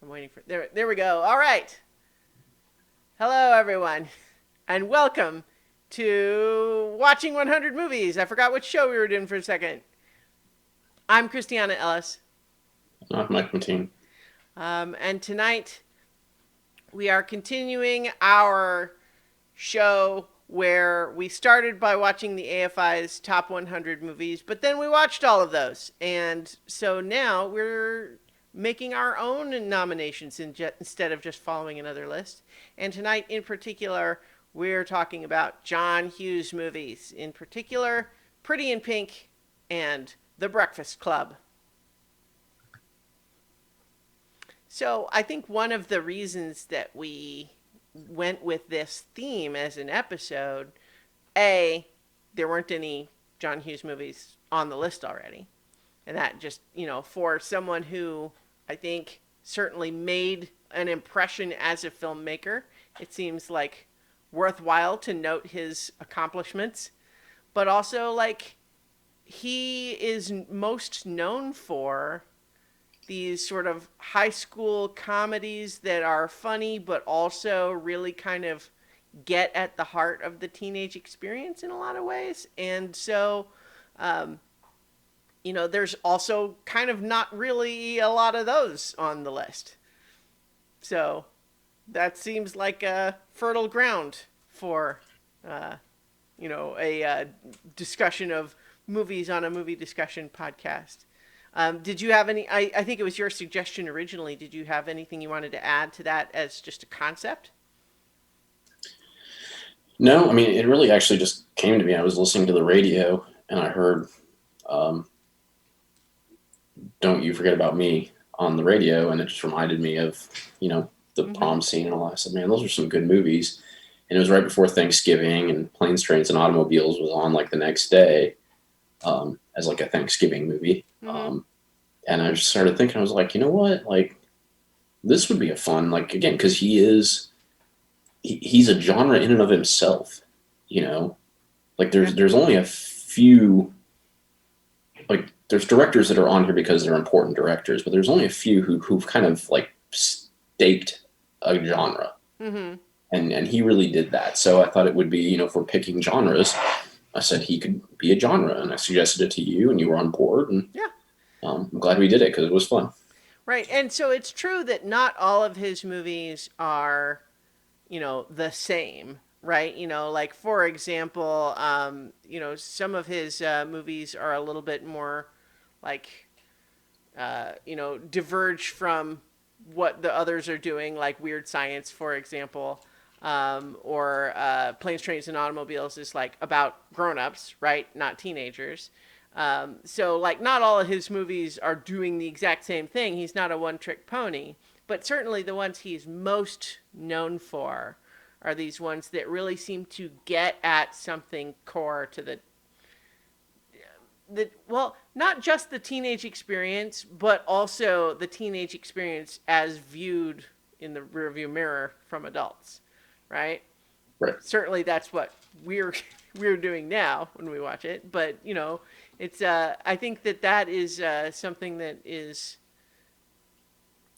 I'm waiting for there we go. All right. Hello everyone and welcome to Watching 100 Movies. I forgot which show we were doing for a second. I'm Christiana Ellis. Not Mike Mateen. And tonight we are continuing our show where we started by watching the AFI's top 100 movies, but then we watched all of those. And so now we're making our own nominations instead of just following another list. And tonight in particular, we're talking about John Hughes movies, in particular, Pretty in Pink and The Breakfast Club. So I think one of the reasons that we went with this theme as an episode, A, there weren't any John Hughes movies on the list already. And that just, for someone who I think certainly made an impression as a filmmaker, it seems like worthwhile to note his accomplishments. But also, like, he is most known for these sort of high school comedies that are funny, but also really kind of get at the heart of the teenage experience in a lot of ways. And so, there's also kind of not really a lot of those on the list. So that seems like a fertile ground for, a discussion of movies on a movie discussion podcast. Did you have any? I think it was your suggestion originally. Did you have anything you wanted to add to that as just a concept? No, I mean, it really actually just came to me. I was listening to the radio and I heard Don't You Forget About Me on the radio, and it just reminded me of, the Mm-hmm. prom scene and all that. I said, man, those are some good movies. And it was right before Thanksgiving, and Planes, Trains, and Automobiles was on like the next day as like a Thanksgiving movie. Mm-hmm. And I just started thinking, I was like, you know what? Like, this would be a fun, like, again, because he's a genre in and of himself, you know? Like, Yeah. there's only a few, like, there's directors that are on here because they're important directors, but there's only a few who've kind of, like, staked a genre. Mm-hmm. And he really did that. So I thought it would be, if we're picking genres, I said he could be a genre, and I suggested it to you, and you were on board, and Yeah. I'm glad we did it because it was fun. Right. And so it's true that not all of his movies are, the same. Right. Like, for example, some of his movies are a little bit more like, diverge from what the others are doing, like Weird Science, for example, or Planes, Trains, and Automobiles is like about grown-ups, right? Not teenagers. So, like, not all of his movies are doing the exact same thing. He's not a one-trick pony. But certainly the ones he's most known for are these ones that really seem to get at something core to well, not just the teenage experience, but also the teenage experience as viewed in the rearview mirror from adults, right? Right. Certainly that's what we're we're doing now when we watch it, but it's I think that is something that is,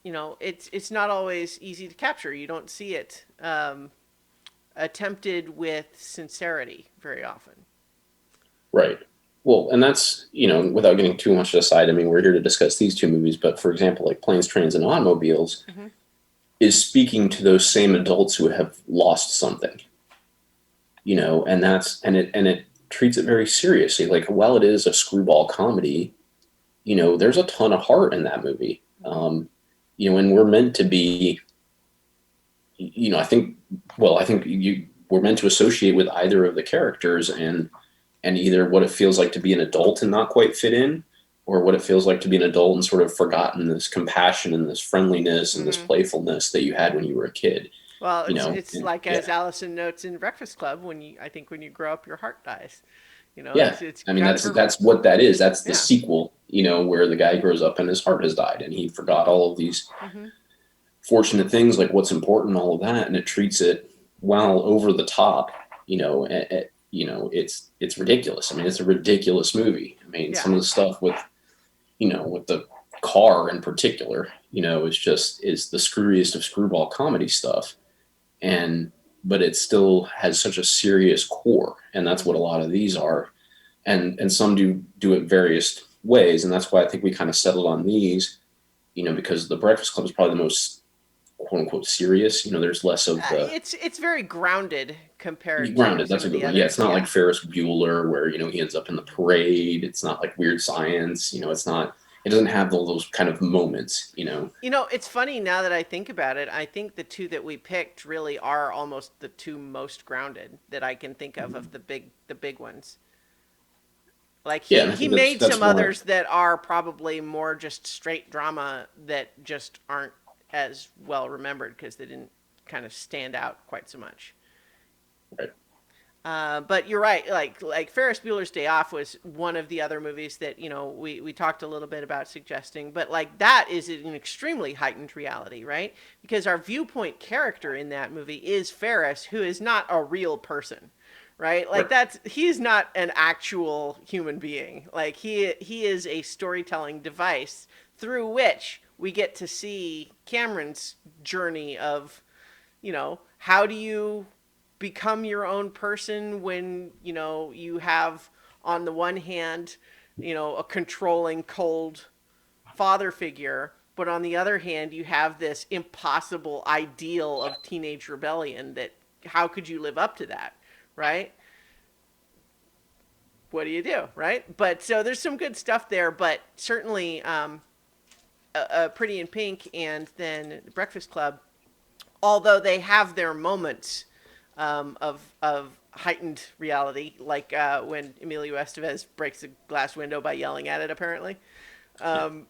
it's not always easy to capture. You don't see it attempted with sincerity very often. Right. Well, and that's, without getting too much aside, I mean, we're here to discuss these two movies, but for example, like Planes, Trains, and Automobiles Mm-hmm. is speaking to those same adults who have lost something, and it treats it very seriously. Like, while it is a screwball comedy, there's a ton of heart in that movie. And we're meant to be, I think we're meant to associate with either of the characters, and either what it feels like to be an adult and not quite fit in, or what it feels like to be an adult and sort of forgotten this compassion and this friendliness and this Mm-hmm. playfulness that you had when you were a kid. Well, You know, it's and like as yeah, Allison notes in Breakfast Club, I think when you grow up, your heart dies. yeah. It's I mean, kind of that's a that's what that is. That's the yeah. sequel. Where the guy grows up and his heart has died, and he forgot all of these Mm-hmm. fortunate things, like what's important, all of that, and it treats it well over the top. It's ridiculous. I mean, it's a ridiculous movie. I mean, Yeah. some of the stuff with with the car in particular, is the screwiest of screwball comedy stuff. And but it still has such a serious core, and that's what a Mm-hmm. lot of these are. And some do it various ways, and that's why I think we kind of settled on these, because the Breakfast Club is probably the most quote unquote serious. There's less of the It's very grounded compared to grounded. some That's a of good the one. Yeah, it's others. not like Yeah. Ferris Bueller where he ends up in the parade. It's not like Weird Science. It's not. It doesn't have all those kind of moments. It's funny now that I think about it. I think the two that we picked really are almost the two most grounded that I can think of the big ones. Like Yeah, he and I he think that's made that's some more others that are probably more just straight drama that just aren't as well remembered because they didn't kind of stand out quite so much. right. But you're right. Like Ferris Bueller's Day Off was one of the other movies that we talked a little bit about suggesting. But like that is an extremely heightened reality, right? Because our viewpoint character in that movie is Ferris, who is not a real person, right? Like Right. he's not an actual human being. Like he is a storytelling device through which we get to see Cameron's journey of how do you become your own person when you have on the one hand a controlling cold father figure, but on the other hand you have this impossible ideal of teenage rebellion that how could you live up to that, right? What do you do, right? But so there's some good stuff there, but certainly Pretty in Pink and then Breakfast Club, although they have their moments of heightened reality, like when Emilio Estevez breaks a glass window by yelling at it. Apparently, Yeah. um,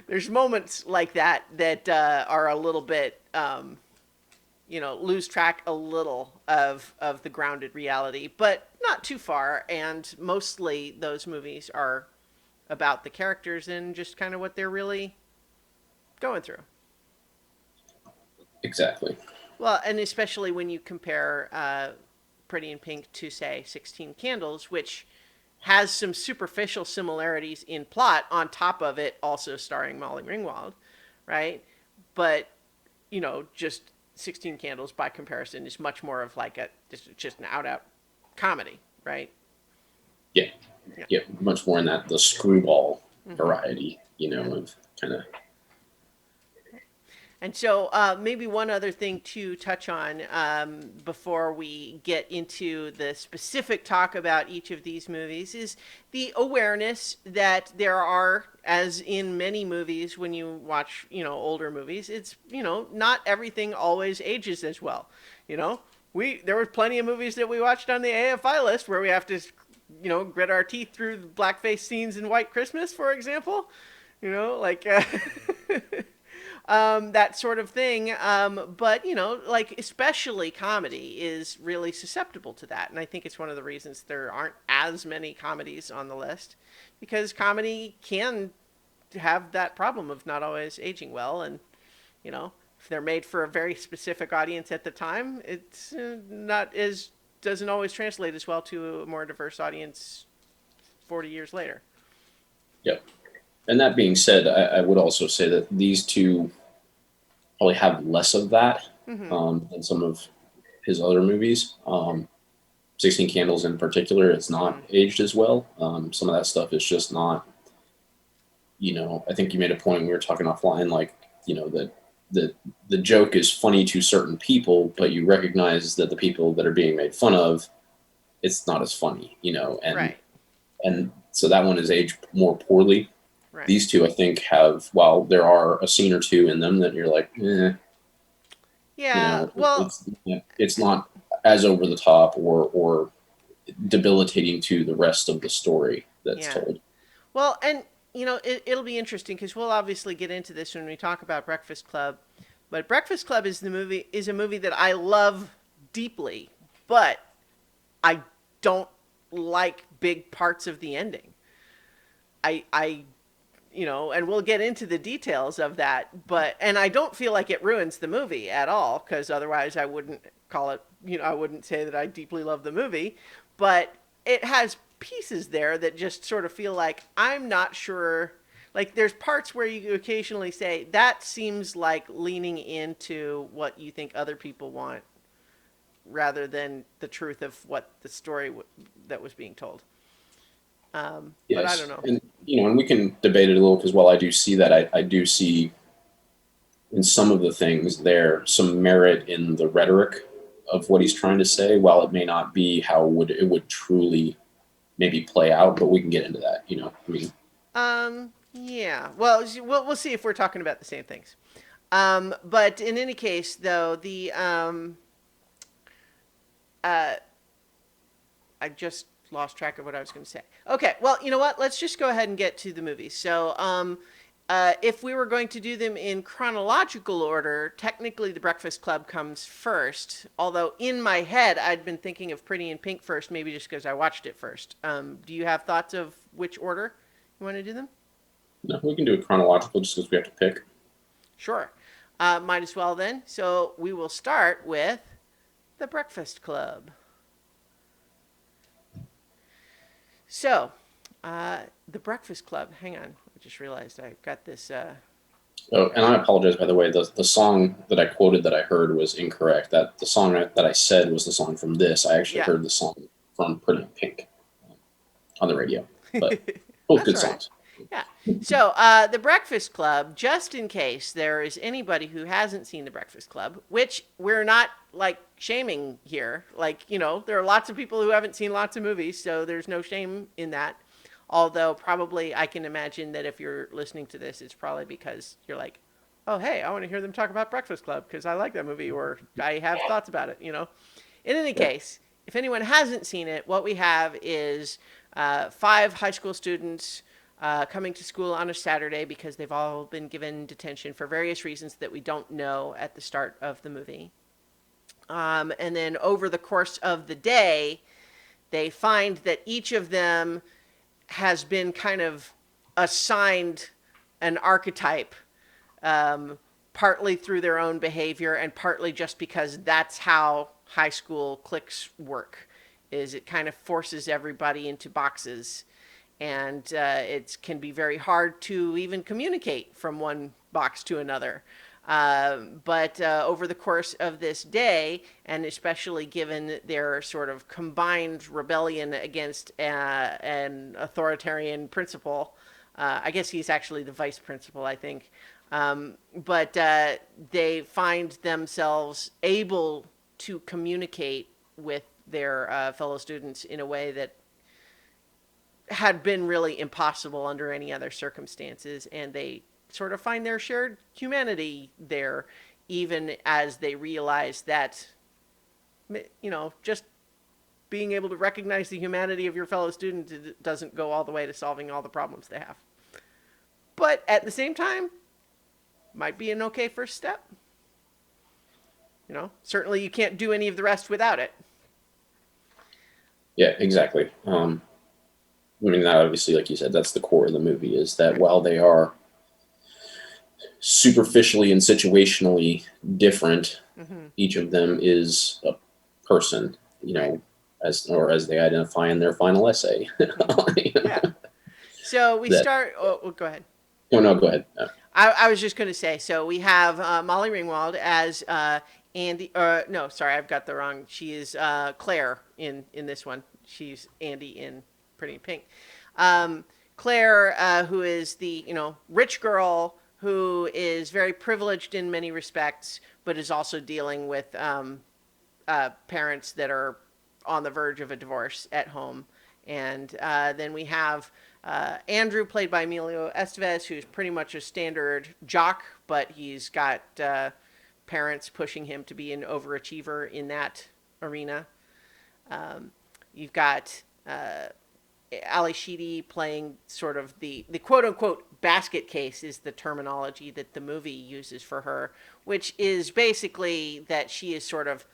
there's moments like that that are a little bit, lose track a little of the grounded reality, but not too far. And mostly those movies are about the characters and just kind of what they're really going through. Exactly. Well, and especially when you compare Pretty in Pink to, say, 16 Candles, which has some superficial similarities in plot, on top of it also starring Molly Ringwald, right? But, just 16 Candles by comparison is much more of like just an out comedy, right? Yeah. Yeah. Yeah. Much more in that the screwball Mm-hmm. variety. Yeah. Of kind of And so, maybe one other thing to touch on before we get into the specific talk about each of these movies is the awareness that there are, as in many movies, when you watch, older movies, it's, not everything always ages as well. You know, there were plenty of movies that we watched on the AFI list where we have to, grit our teeth through the blackface scenes in White Christmas, for example. Like. That sort of thing. But like especially comedy is really susceptible to that, and I think it's one of the reasons there aren't as many comedies on the list, because comedy can have that problem of not always aging well, and if they're made for a very specific audience at the time, it's not as doesn't always translate as well to a more diverse audience 40 years later. yeah. And that being said, I would also say that these two probably have less of that Mm-hmm. than some of his other movies. 16 Candles in particular, it's not Mm-hmm. aged as well. Some of that stuff is just not, I think you made a point when we were talking offline, like, that the joke is funny to certain people, but you recognize that the people that are being made fun of, it's not as funny, Right. and so that one is aged more poorly. Right. These two, I think, have, while there are a scene or two in them that you're like, Yeah. Well, it's not as over the top or debilitating to the rest of the story that's yeah. told. Well, and it'll be interesting because we'll obviously get into this when we talk about Breakfast Club. But Breakfast Club is a movie that I love deeply, but I don't like big parts of the ending. I and we'll get into the details of that, and I don't feel like it ruins the movie at all, because otherwise I wouldn't call it, I wouldn't say that I deeply love the movie, but it has pieces there that just sort of feel like I'm not sure. Like there's parts where you occasionally say that seems like leaning into what you think other people want rather than the truth of what the story that was being told. But I don't Yes, know. and and we can debate it a little because while I do see that, I do see in some of the things there some merit in the rhetoric of what he's trying to say, while it may not be how would it would truly maybe play out. But we can get into that. I mean, Yeah. Well, we'll see if we're talking about the same things. But in any case, though, uh, I just lost track of what I was going to say. Okay, well, you know what? Let's just go ahead and get to the movies. So, if we were going to do them in chronological order, technically The Breakfast Club comes first. Although in my head, I'd been thinking of Pretty in Pink first, maybe just because I watched it first. Do you have thoughts of which order you want to do them? no, we can do it chronological just because we have to pick. Sure. Might as well then. So we will start with The Breakfast Club. So, The Breakfast Club. Hang on. I just realized I got this. Oh, and I apologize, by the way. The song that I quoted that I heard was incorrect. That the song that I said was the song from this. I actually Yeah. heard the song from Pretty in Pink on the radio, but both That's good all right. songs. Yeah. So, The Breakfast Club, just in case there is anybody who hasn't seen The Breakfast Club, which we're not like shaming here. Like, there are lots of people who haven't seen lots of movies, so there's no shame in that. Although, probably I can imagine that if you're listening to this, it's probably because you're like, oh, hey, I want to hear them talk about Breakfast Club because I like that movie or I have thoughts about it. In any Yeah. case, if anyone hasn't seen it, what we have is five high school students coming to school on a Saturday because they've all been given detention for various reasons that we don't know at the start of the movie. And then over the course of the day, they find that each of them has been kind of assigned an archetype, um, partly through their own behavior and partly just because that's how high school cliques work. Is it kind of forces everybody into boxes, and it can be very hard to even communicate from one box to another. But over the course of this day, and especially given their sort of combined rebellion against an authoritarian principal, I guess he's actually the vice principal, I think. But they find themselves able to communicate with their fellow students in a way that had been really impossible under any other circumstances, and they sort of find their shared humanity there, even as they realize that, just being able to recognize the humanity of your fellow student doesn't go all the way to solving all the problems they have. But at the same time, might be an okay first step. Certainly you can't do any of the rest without it. Yeah, exactly. I mean, that obviously, like you said, that's the core of the movie is that Right. while they are superficially and situationally different, Mm-hmm. each of them is a person, Right. as they identify in their final essay. Mm-hmm. Yeah. So we that, start. Oh, well, go ahead. oh, no, go ahead. I was just going to say. So we have Molly Ringwald as Andy. No, sorry, I've got the wrong. She is Claire in this one. She's Andy in Pretty in Pink. Claire, who is the rich girl who is very privileged in many respects, but is also dealing with parents that are on the verge of a divorce at home. And then we have Andrew, played by Emilio Estevez, who's pretty much a standard jock, but he's got parents pushing him to be an overachiever in that arena. You've got Ali Sheedy playing sort of the quote unquote basket case, is the terminology that the movie uses for her, which is basically that she is sort of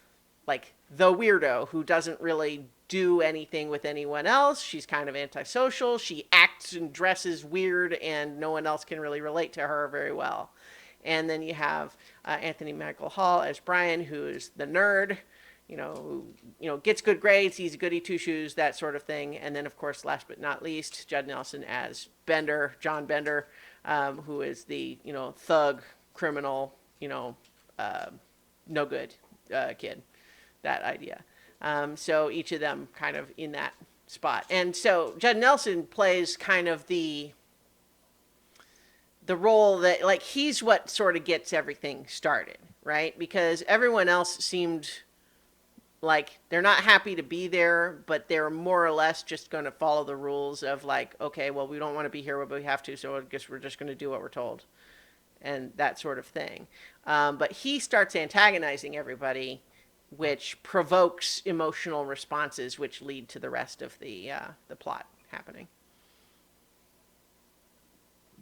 like the weirdo who doesn't really do anything with anyone else. She's kind of antisocial. She acts and dresses weird, and no one else can really relate to her very well. And then you have Anthony Michael Hall as Brian, who is the nerd, gets good grades. He's a goody two shoes, that sort of thing. And then, of course, last but not least, Judd Nelson as Bender, John Bender, who is the thug criminal, uh, no good kid. That idea. So each of them kind of in that spot. And so Judd Nelson plays kind of the role that, like, he's what sort of gets everything started, right? Because everyone else seemed like they're not happy to be there, but they're more or less just going to follow the rules of, like, okay, well, we don't want to be here, but we have to, so I guess we're just going to do what we're told, and that sort of thing. But he starts antagonizing everybody, which provokes emotional responses, which lead to the rest of the plot happening.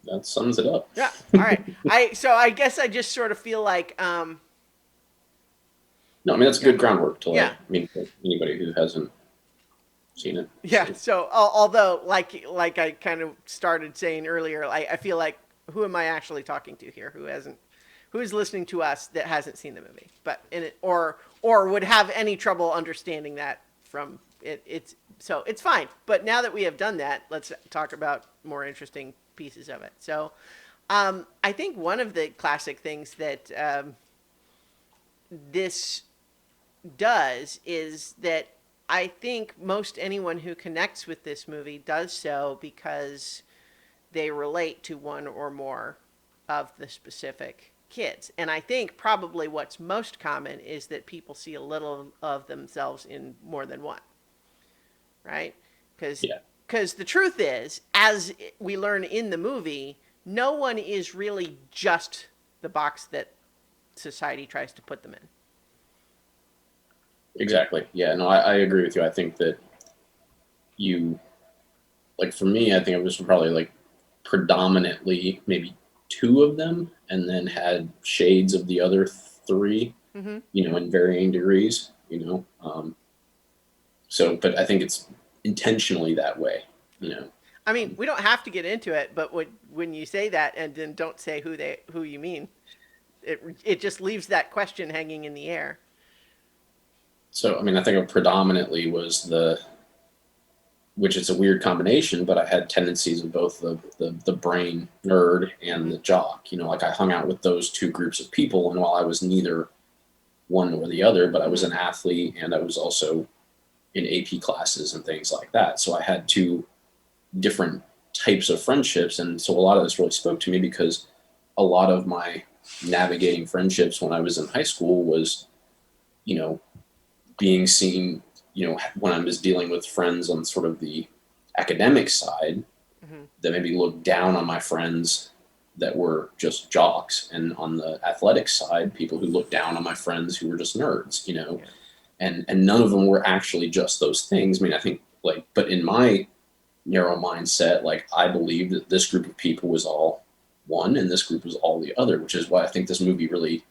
That sums it up. Yeah. All right. I guess I just sort of feel like No, I mean that's good groundwork to yeah. I mean, for anybody who hasn't seen it. Yeah. So although like I kind of started saying earlier, I feel like, who am I actually talking to here? Who is listening to us that hasn't seen the movie, but in it, or would have any trouble understanding that from it. So it's fine. But now that we have done that, let's talk about more interesting pieces of it. So I think one of the classic things that this does is that I think most anyone who connects with this movie does so because they relate to one or more of the specific kids. And I think probably what's most common is that people see a little of themselves in more than one, right? Because the truth is, as we learn in the movie, no one is really just the box that society tries to put them in. Exactly. Yeah. No, I agree with you. I think that like for me, I think it was probably like predominantly maybe two of them, and then had shades of the other three, Mm-hmm. in varying degrees. So, but I think it's intentionally that way. You know. I mean, we don't have to get into it, but when you say that and then don't say who you mean, it just leaves that question hanging in the air. So, I mean, I think it predominantly was which is a weird combination, but I had tendencies of both the brain nerd and the jock. Like I hung out with those two groups of people, and while I was neither one nor the other, but I was an athlete and I was also in AP classes and things like that. So I had two different types of friendships, and so a lot of this really spoke to me because a lot of my navigating friendships when I was in high school was, being seen, when I was dealing with friends on sort of the academic side, Mm-hmm. that maybe looked down on my friends that were just jocks, and on the athletic side, people who looked down on my friends who were just nerds, Yeah. and none of them were actually just those things. I mean, I think but in my narrow mindset, like I believed that this group of people was all one and this group was all the other, which is why I think this movie really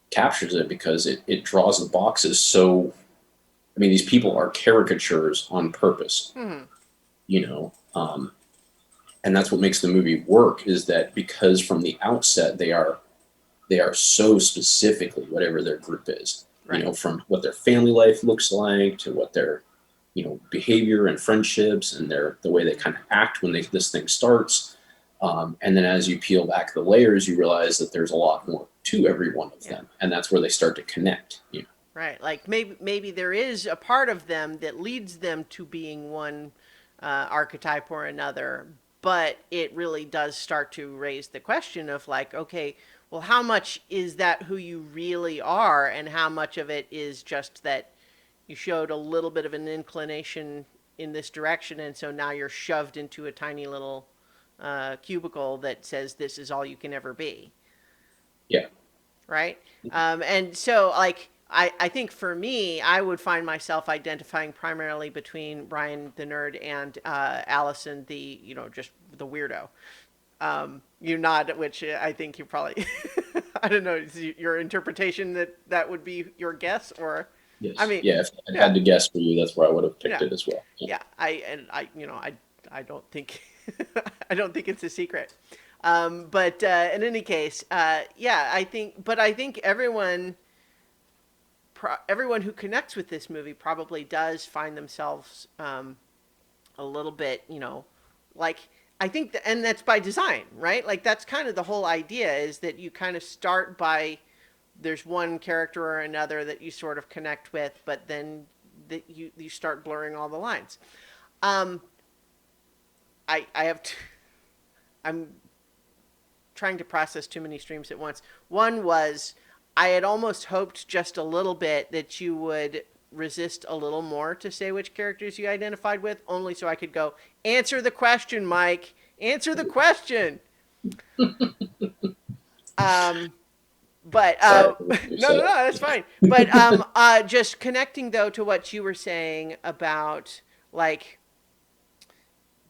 captures it, because it draws the boxes. So, I mean, these people are caricatures on purpose, Mm-hmm. you know, and that's what makes the movie work, is that because from the outset they are so specifically whatever their group is, Right. from what their family life looks like to what their behavior and friendships and the way they kind of act when this thing starts. And then as you peel back the layers, you realize that there's a lot more to every one of them, and that's where they start to connect. Right. Like maybe there is a part of them that leads them to being one archetype or another, but it really does start to raise the question of, like, okay, well, how much is that who you really are, and how much of it is just that you showed a little bit of an inclination in this direction, and so now you're shoved into a tiny little cubicle that says this is all you can ever be, Yeah. right? And so, like, I think for me, I would find myself identifying primarily between Brian the nerd and Allison the, just the weirdo. You nod, which I think you probably, I don't know, is your interpretation that would be your guess, or, I Yes. mean, Yeah. If I yeah, had to guess for you, that's where I would have picked yeah, it as well. Yeah. yeah. I don't think, I don't think it's a secret. But in any case, yeah, I think everyone everyone who connects with this movie probably does find themselves a little bit, like I think, and that's by design, right? Like that's kind of the whole idea is that you kind of start by there's one character or another that you sort of connect with, but then that you start blurring all the lines. Um, I have I'm trying to process too many streams at once. One was I had almost hoped just a little bit that you would resist a little more to say which characters you identified with, only so I could go, answer the question, Mike. Answer the question. Um, but Sorry, no, no, no, that's fine. But just connecting though to what you were saying about like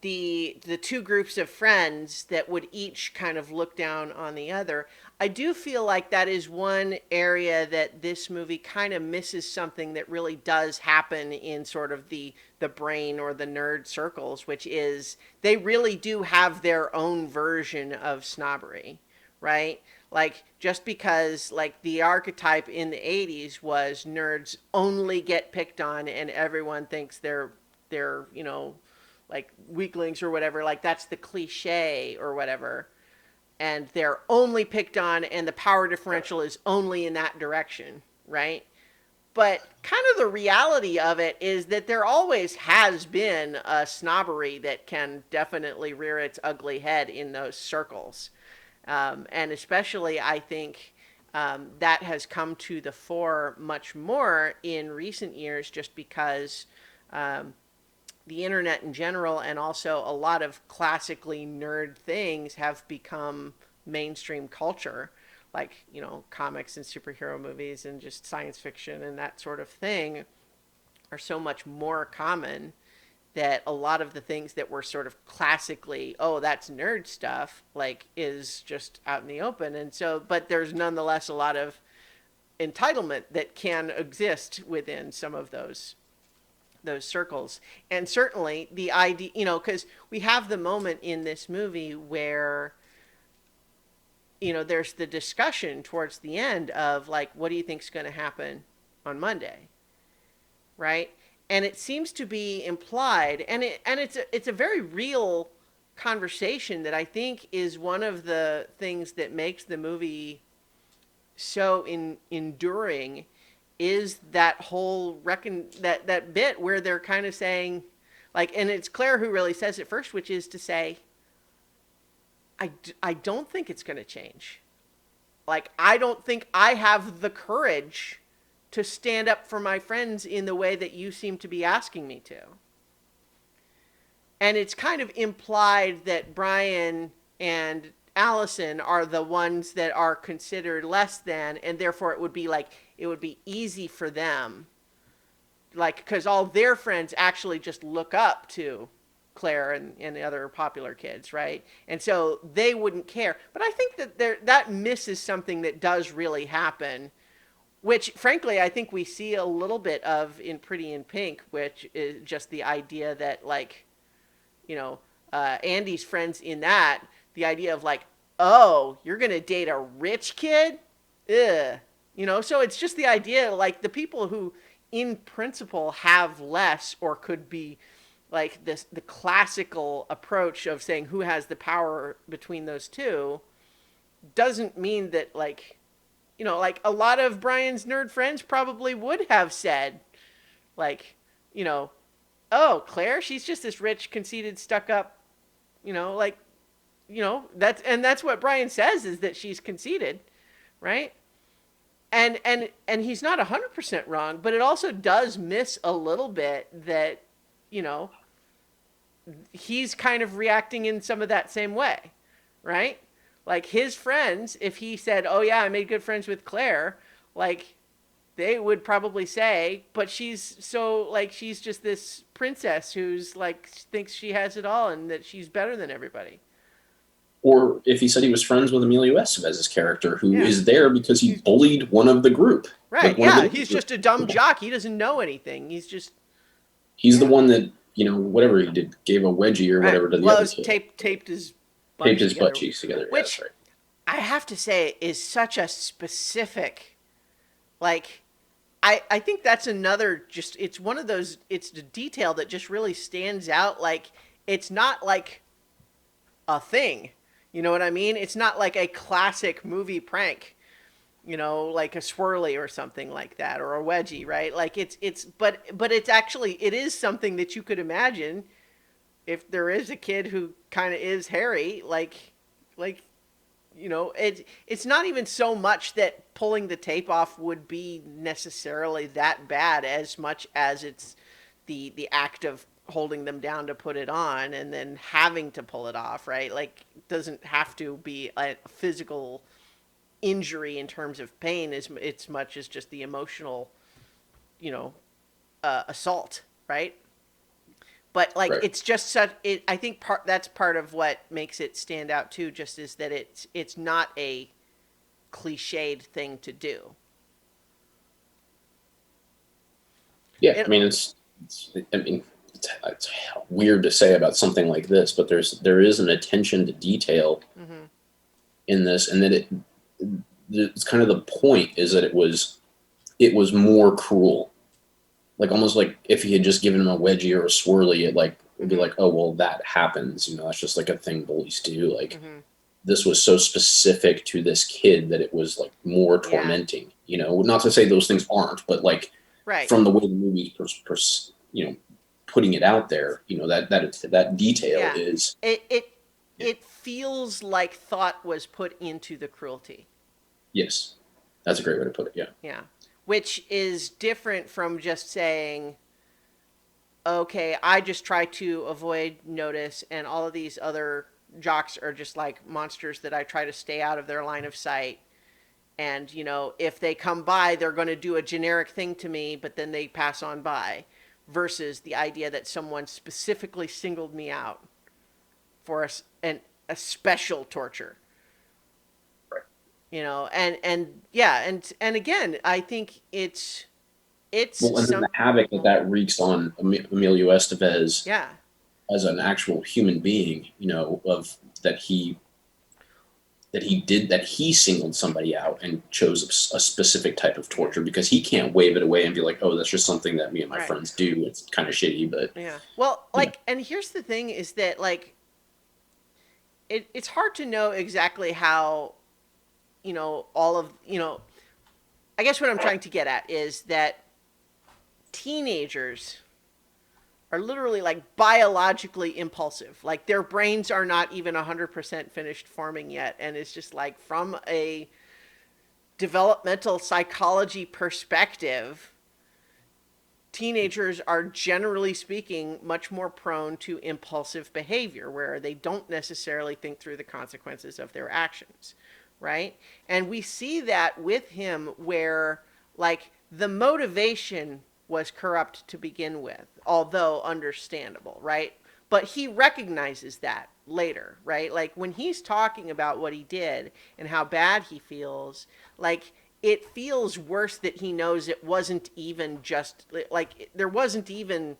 the two groups of friends that would each kind of look down on the other. I do feel like that is one area that this movie kind of misses something that really does happen in sort of the brain or the nerd circles, which is they really do have their own version of snobbery, right? Like just because like the archetype in the 80s was nerds only get picked on and everyone thinks they're like weaklings or whatever, like that's the cliche or whatever, and they're only picked on and the power differential is only in that direction, right? But kind of the reality of it is that there always has been a snobbery that can definitely rear its ugly head in those circles. And especially, I think that has come to the fore much more in recent years just because the internet in general and also a lot of classically nerd things have become mainstream culture, like comics and superhero movies and just science fiction and that sort of thing are so much more common that a lot of the things that were sort of classically, oh, that's nerd stuff, like is just out in the open. And so, but there's nonetheless a lot of entitlement that can exist within some of those circles. And certainly the idea, because we have the moment in this movie where, there's the discussion towards the end of like, what do you think's going to happen on Monday? Right. And it seems to be implied, and it's a very real conversation that I think is one of the things that makes the movie so enduring is that whole that bit where they're kind of saying like, and it's Claire who really says it first, which is to say, I don't think it's going to change. Like, I don't think I have the courage to stand up for my friends in the way that you seem to be asking me to. And it's kind of implied that Brian and Allison are the ones that are considered less than, and therefore it would be easy for them, like, because all their friends actually just look up to Claire and the other popular kids, right? And so they wouldn't care. But I think that misses something that does really happen, which frankly I think we see a little bit of in Pretty in Pink, which is just the idea that like, Andy's friends in that, the idea of like, oh, you're going to date a rich kid? Ugh. So it's just the idea, like the people who in principle have less or could be like the classical approach of saying who has the power between those two doesn't mean that like, like a lot of Brian's nerd friends probably would have said like, oh, Claire, she's just this rich, conceited, stuck up, like, that's what Brian says is that she's conceited, right? And he's not 100% wrong, but it also does miss a little bit that, he's kind of reacting in some of that same way, right? Like his friends, if he said, oh yeah, I made good friends with Claire, like they would probably say, but she's she's just this princess who's like thinks she has it all and that she's better than everybody. Or if he said he was friends with Emilio Estevez's character, who Yeah. is there because he bullied one of the group. Right. Like one of Yeah. the He's just a dumb jock. He doesn't know anything. He's the one that, whatever he did, gave a wedgie or right. whatever to the Well, other it's kid. taped his Butt cheeks together. Which Yeah, that's right. I have to say is such a specific, like, I think that's another, just, it's one of those, it's the detail that just really stands out. Like, it's not like a thing. You know what I mean? It's not like a classic movie prank, like a swirly or something like that, or a wedgie, right? Like but it's actually, it is something that you could imagine if there is a kid who kind of is hairy, like it's not even so much that pulling the tape off would be necessarily that bad, as much as it's the act of holding them down to put it on and then having to pull it off, right? Like, it doesn't have to be a physical injury in terms of pain as it's much as just the emotional, you know, assault, right? But like, Right. it's just such it. I think that's part of what makes it stand out too. Just is that it's not a cliched thing to do. Yeah, I It. mean, I mean, it's weird to say about something like this, but there is an attention to detail Mm-hmm. in this, and that it's kind of the point is that it was more cruel, like almost like if he had just given him a wedgie or a swirly, it'd be Mm-hmm. like, oh well, that happens, that's just like a thing bullies do. Like Mm-hmm. this was so specific to this kid that it was like more Yeah. tormenting. Not to say those things aren't, but like Right. from the way the movie's putting it out there, that detail Yeah. is It it yeah, it feels like thought was put into the cruelty. yes, that's a great way to put it. Yeah, Yeah. Which is different from just saying, okay, I just try to avoid notice, and all of these other jocks are just like monsters that I try to stay out of their line of sight. And, if they come by, they're going to do a generic thing to me, but then they pass on by. Versus the idea that someone specifically singled me out for a special torture. right. And yeah, and again, I think it's Well, and then the some. havoc that wreaks on Emilio Estevez Yeah. as an actual human being, of that he singled somebody out and chose a specific type of Yeah. torture because he can't wave it away and be like, oh, that's just something that me and my Right. friends do. It's kind of shitty, but Yeah. Well, you know, like, and here's the thing is that, like, it's hard to know exactly how, all of, I guess what I'm trying to get at is that teenagers are literally like biologically impulsive. Like, their brains are not even 100% finished forming yet. And it's just like, from a developmental psychology perspective, teenagers are, generally speaking, much more prone to impulsive behavior where they don't necessarily think through the consequences of their actions, right? And we see that with him where, like, the motivation was corrupt to begin with, although understandable, right? But he recognizes that later, right? Like, when he's talking about what he did and how bad he feels, like, it feels worse that he knows it wasn't even just like, there wasn't even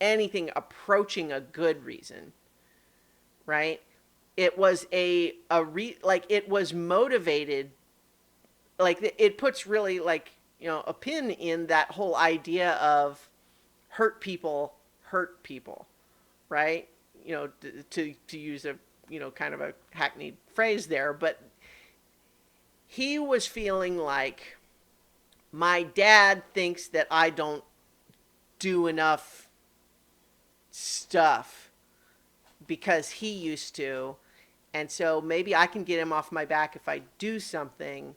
anything approaching a good reason, right? It was like, it was motivated, like, it puts really, like, a pin in that whole idea of hurt people, right? To use a, kind of a hackneyed phrase there, but he was feeling like, my dad thinks that I don't do enough stuff because he used to. And so maybe I can get him off my back if I do something.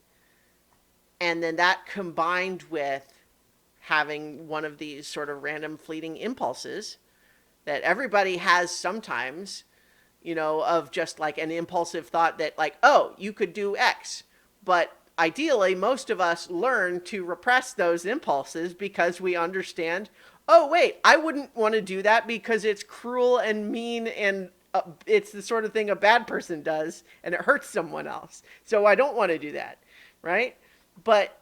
And then that, combined with having one of these sort of random fleeting impulses that everybody has sometimes, of just like an impulsive thought that, like, oh, you could do X. But ideally, most of us learn to repress those impulses because we understand, oh, wait, I wouldn't want to do that because it's cruel and mean, and it's the sort of thing a bad person does and it hurts someone else. So I don't want to do that, right? But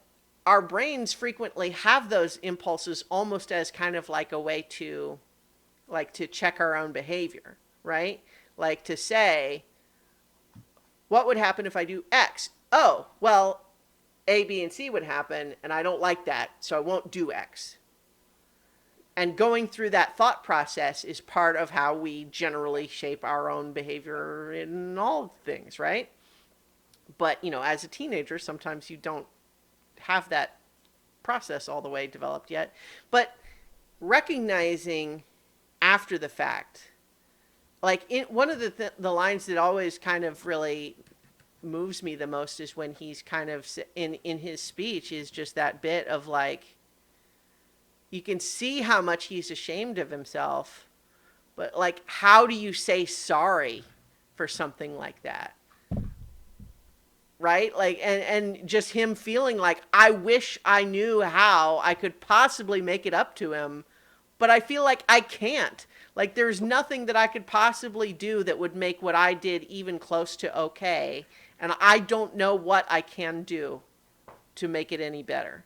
our brains frequently have those impulses almost as kind of like a way to, like, to check our own behavior, right? Like, to say, what would happen if I do X? Oh, well, A, B, and C would happen, and I don't like that, so I won't do X. And going through that thought process is part of how we generally shape our own behavior in all things, right? But, as a teenager, sometimes you don't have that process all the way developed yet. But recognizing after the fact, like one of the lines that always kind of really moves me the most is when he's kind of in his speech is just that bit of like, you can see how much he's ashamed of himself, but like, how do you say sorry for something like that? Right? Like, and just him feeling like, I wish I knew how I could possibly make it up to him, but I feel like I can't. Like, there's nothing that I could possibly do that would make what I did even close to okay. And I don't know what I can do to make it any better.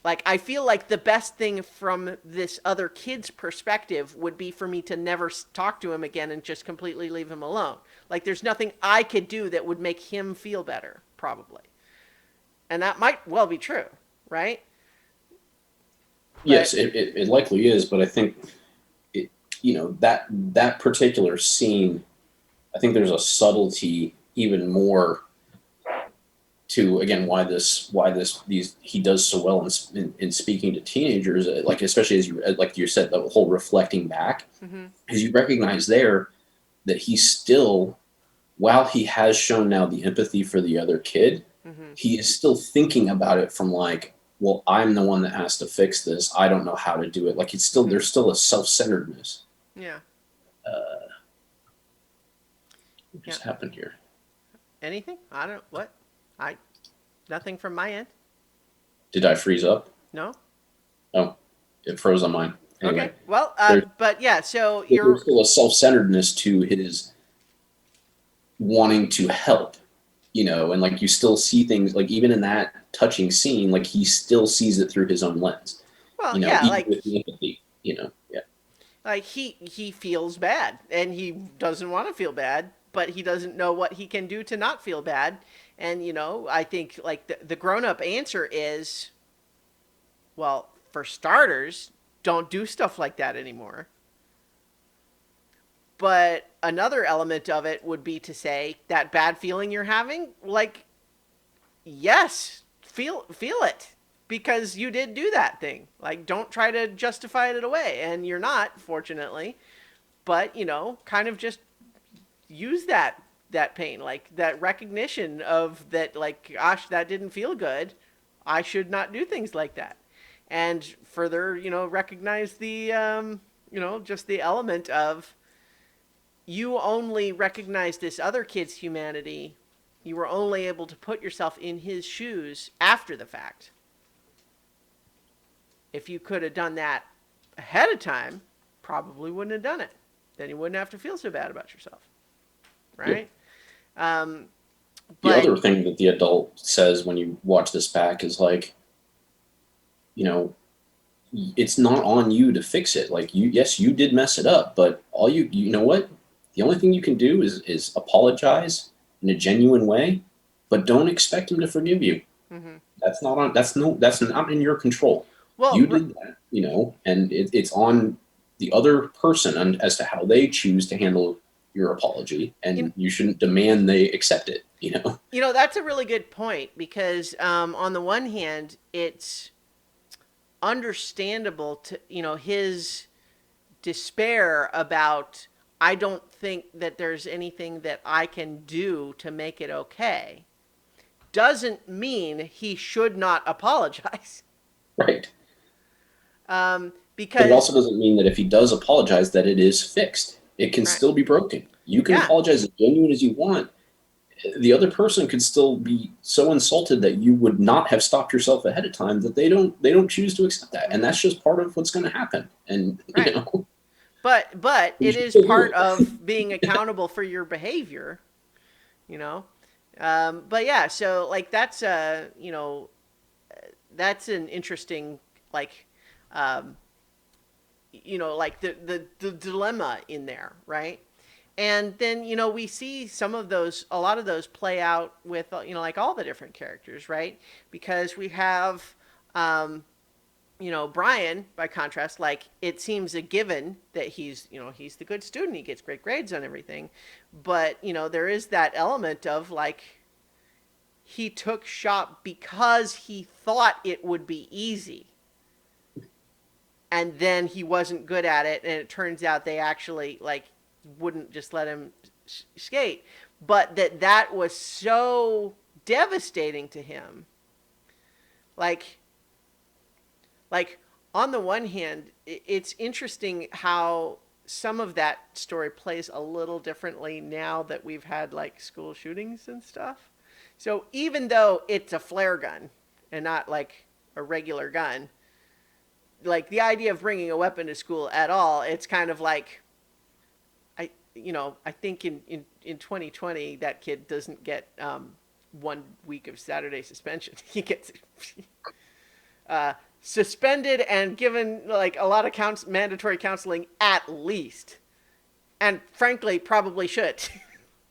Like, I feel like the best thing from this other kid's perspective would be for me to never talk to him again and just completely leave him alone. Like, there's nothing I could do that would make him feel better, probably. And that might well be true, right? Yes, But it likely is, but I think it, that particular scene, I think there's a subtlety even more to, again, why this these he does so well in speaking to teenagers, like especially as you said, the whole reflecting back, mm-hmm, is you recognize there that he's still, while he has shown now the empathy for the other kid, mm-hmm, he is still thinking about it from like, well, I'm the one that has to fix this. I don't know how to do it. Like, it's still, mm-hmm. there's still a self-centeredness. Yeah. Uh, what Yeah. just happened here? Anything? I don't. What? I. Nothing from my end. Did I freeze up? No. Oh, it froze on mine. Okay. Anyway, Well, there's, but yeah. So there's you're. still a self-centeredness to his wanting to help, and like you still see things like even in that touching scene, like he still sees it through his own lens, Well, yeah. even with the empathy, yeah. Like he feels bad, and he doesn't want to feel bad, but he doesn't know what he can do to not feel bad. And I think like the grown up answer is, well, for starters, don't do stuff like that anymore. But another element of it would be to say that bad feeling you're having, like, yes, feel it because you did do that thing. Like, don't try to justify it away, and you're not, fortunately. But kind of just use that pain, like that recognition of that, like, gosh, that didn't feel good. I should not do things like that, and further, recognize the just the element of you only recognize this other kid's humanity. You were only able to put yourself in his shoes after the fact. If you could have done that ahead of time, probably wouldn't have done it. Then you wouldn't have to feel so bad about yourself, Yep. right? Um, The but other thing that the adult says when you watch this back is like, you know it's not on you to fix it. Like, yes, you did mess it up, but you know what, the only thing you can do is apologize in a genuine way, but don't expect him to forgive you. mm-hmm. That's not in your control. well, You did that, and it's on the other person and as to how they choose to handle your apology, you, and you shouldn't demand they accept it. that's a really good point because on the one hand, it's understandable to his despair about, I don't think that there's anything that I can do to make it okay, doesn't mean he should not apologize. Right. But it Because also doesn't mean that if he does apologize that it is fixed. It can right, still be broken. You can yeah, apologize as genuine as you want. The other person could still be so insulted that you would not have stopped yourself ahead of time, that they don't choose to accept that. And mm-hmm, that's just part of what's going to happen. And right. But you it should is still do part it. of being accountable for your behavior, you know. But yeah, so like that's an interesting like like the dilemma in there, right? And then, we see a lot of those play out with, like all the different characters, right? Because we have, um, Brian, by contrast, like it seems a given that he's the good student. He gets great grades on everything. But, there is that element of like, he took shop because he thought it would be easy. And then he wasn't good at it. And it turns out they actually like wouldn't just let him skate. But that was so devastating to him. Like, like on the one hand, it's interesting how some of that story plays a little differently now that we've had like school shootings and stuff. So even though it's a flare gun and not like a regular gun, like the idea of bringing a weapon to school at all, it's kind of like I think in 2020 that kid doesn't get 1 week of Saturday suspension. He gets suspended and given like a lot of mandatory counseling at least, and frankly probably should.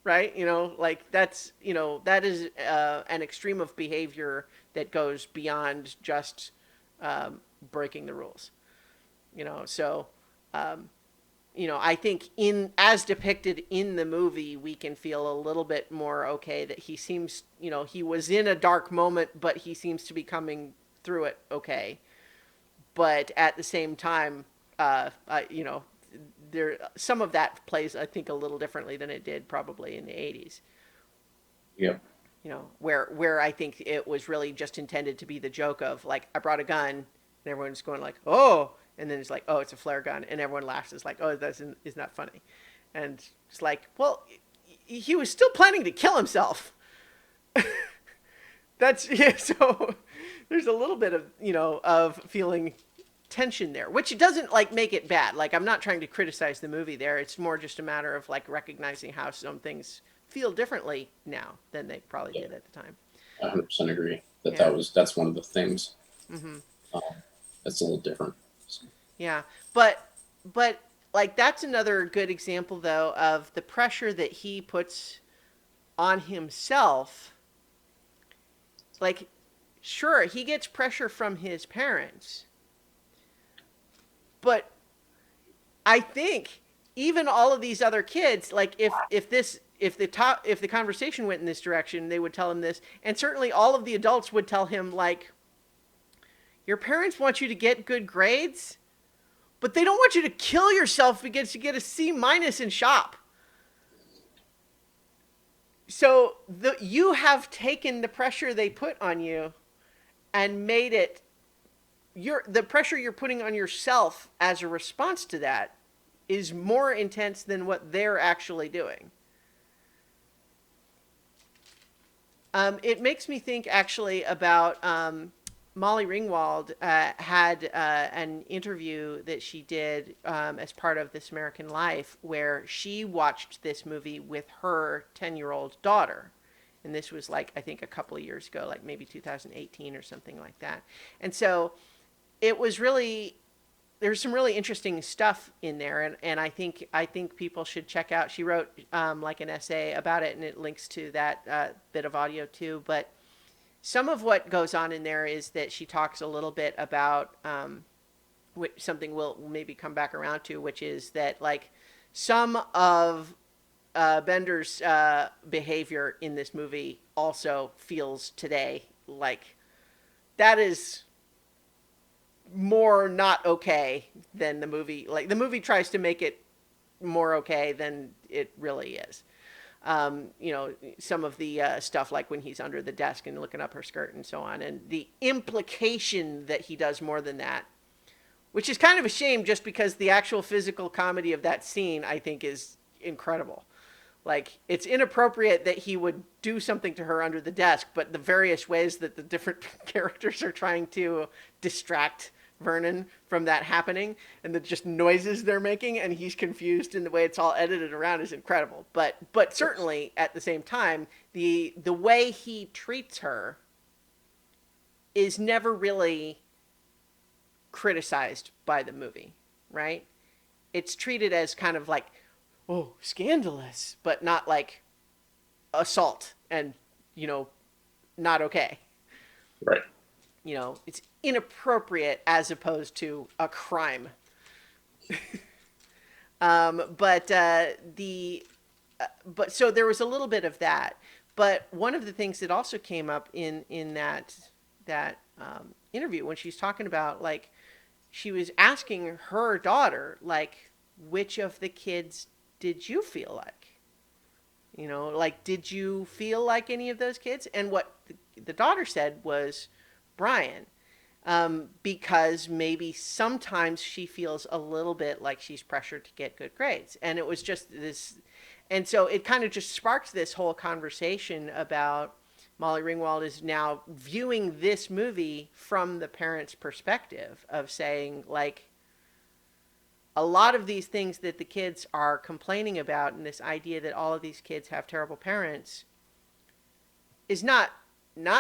Right, like that is an extreme of behavior that goes beyond just breaking the rules. So I think in as depicted in the movie, we can feel a little bit more okay that he seems, he was in a dark moment, but he seems to be coming through it okay. But at the same time, there some of that plays, I think, a little differently than it did probably in the 80s. Yeah. Where I think it was really just intended to be the joke of like, I brought a gun, and everyone's going like, oh, and then it's like, oh, it's a flare gun, and everyone laughs. It's like, oh, that's is not funny, and it's like, well, he was still planning to kill himself. That's yeah. So there's a little bit of of feeling tension there, which doesn't like make it bad. Like I'm not trying to criticize the movie there. It's more just a matter of like recognizing how some things feel differently now than they probably Yeah. did at the time. I 100% agree that Yeah. that's one of the things Mm-hmm. um, that's a little different. So, Yeah, but like that's another good example though of the pressure that he puts on himself. Like, sure, he gets pressure from his parents, but I think even all of these other kids, like if the conversation went in this direction, they would tell him this, and certainly all of the adults would tell him like, your parents want you to get good grades, but they don't want you to kill yourself because you get a C- in shop. So you have taken the pressure they put on you and made it the pressure you're putting on yourself as a response to that is more intense than what they're actually doing. It makes me think actually about Molly Ringwald had an interview that she did as part of This American Life where she watched this movie with her 10-year-old daughter. And this was like, I think a couple of years ago, like maybe 2018 or something like that. And so it was really, there's some really interesting stuff in there. And I think people should check out, she wrote like an essay about it and it links to that bit of audio too. But some of what goes on in there is that she talks a little bit about something we'll maybe come back around to, which is that like some of Bender's behavior in this movie also feels today like that is more not okay than the movie. Like the movie tries to make it more okay than it really is. Some of the stuff like when he's under the desk and looking up her skirt and so on, and the implication that he does more than that, which is kind of a shame just because the actual physical comedy of that scene, I think, is incredible. Like, it's inappropriate that he would do something to her under the desk, but the various ways that the different characters are trying to distract Vernon from that happening and the just noises they're making and he's confused and the way it's all edited around is incredible. But certainly at the same time, the way he treats her is never really criticized by the movie, right? It's treated as kind of like, oh, scandalous, but not like assault and, you know, not okay. Right. It's inappropriate as opposed to a crime. But the but so there was a little bit of that. But one of the things that also came up in that interview when she's talking about, like, she was asking her daughter, like, which of the kids did you feel like? Like, did you feel like any of those kids? And what the daughter said was Brian, because maybe sometimes she feels a little bit like she's pressured to get good grades. And it was just this. And so it kind of just sparked this whole conversation about Molly Ringwald is now viewing this movie from the parents' perspective of saying, like, a lot of these things that the kids are complaining about and this idea that all of these kids have terrible parents is not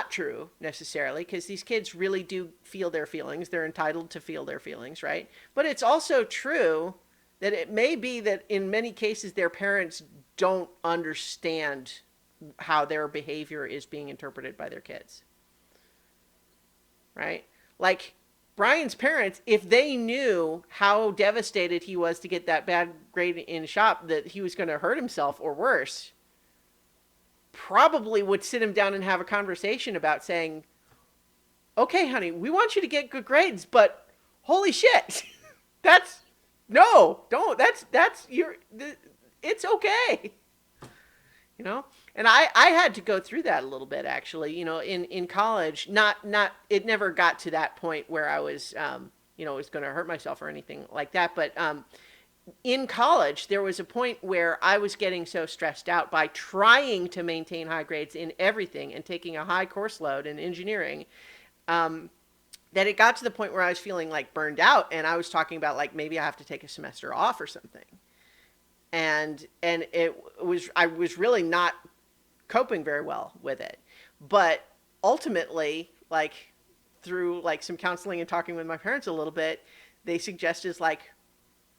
true necessarily, because these kids really do feel their feelings. They're entitled to feel their feelings, right? But it's also true that it may be that in many cases their parents don't understand how their behavior is being interpreted by their kids, right? Like, Brian's parents, if they knew how devastated he was to get that bad grade in shop, that he was going to hurt himself or worse, probably would sit him down and have a conversation about saying, okay, honey, we want you to get good grades, but holy shit, that's, no, don't, that's, it's okay. And I had to go through that a little bit, actually, in college. Not it never got to that point where I was was going to hurt myself or anything like that, but in college there was a point where I was getting so stressed out by trying to maintain high grades in everything and taking a high course load in engineering, that it got to the point where I was feeling like burned out, and I was talking about, like, maybe I have to take a semester off or something. And I was really not coping very well with it. But ultimately, like, through, like, some counseling and talking with my parents a little bit, they suggested, like,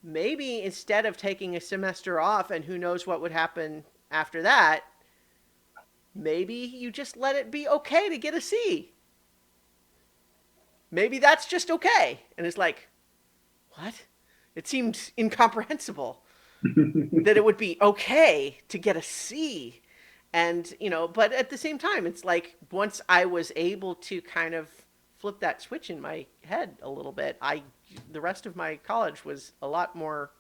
maybe instead of taking a semester off and who knows what would happen after that, maybe you just let it be okay to get a C. Maybe that's just okay. And it's like, what? It seemed incomprehensible that it would be okay to get a C. And, but at the same time, it's like, once I was able to kind of flip that switch in my head a little bit, the rest of my college was a lot more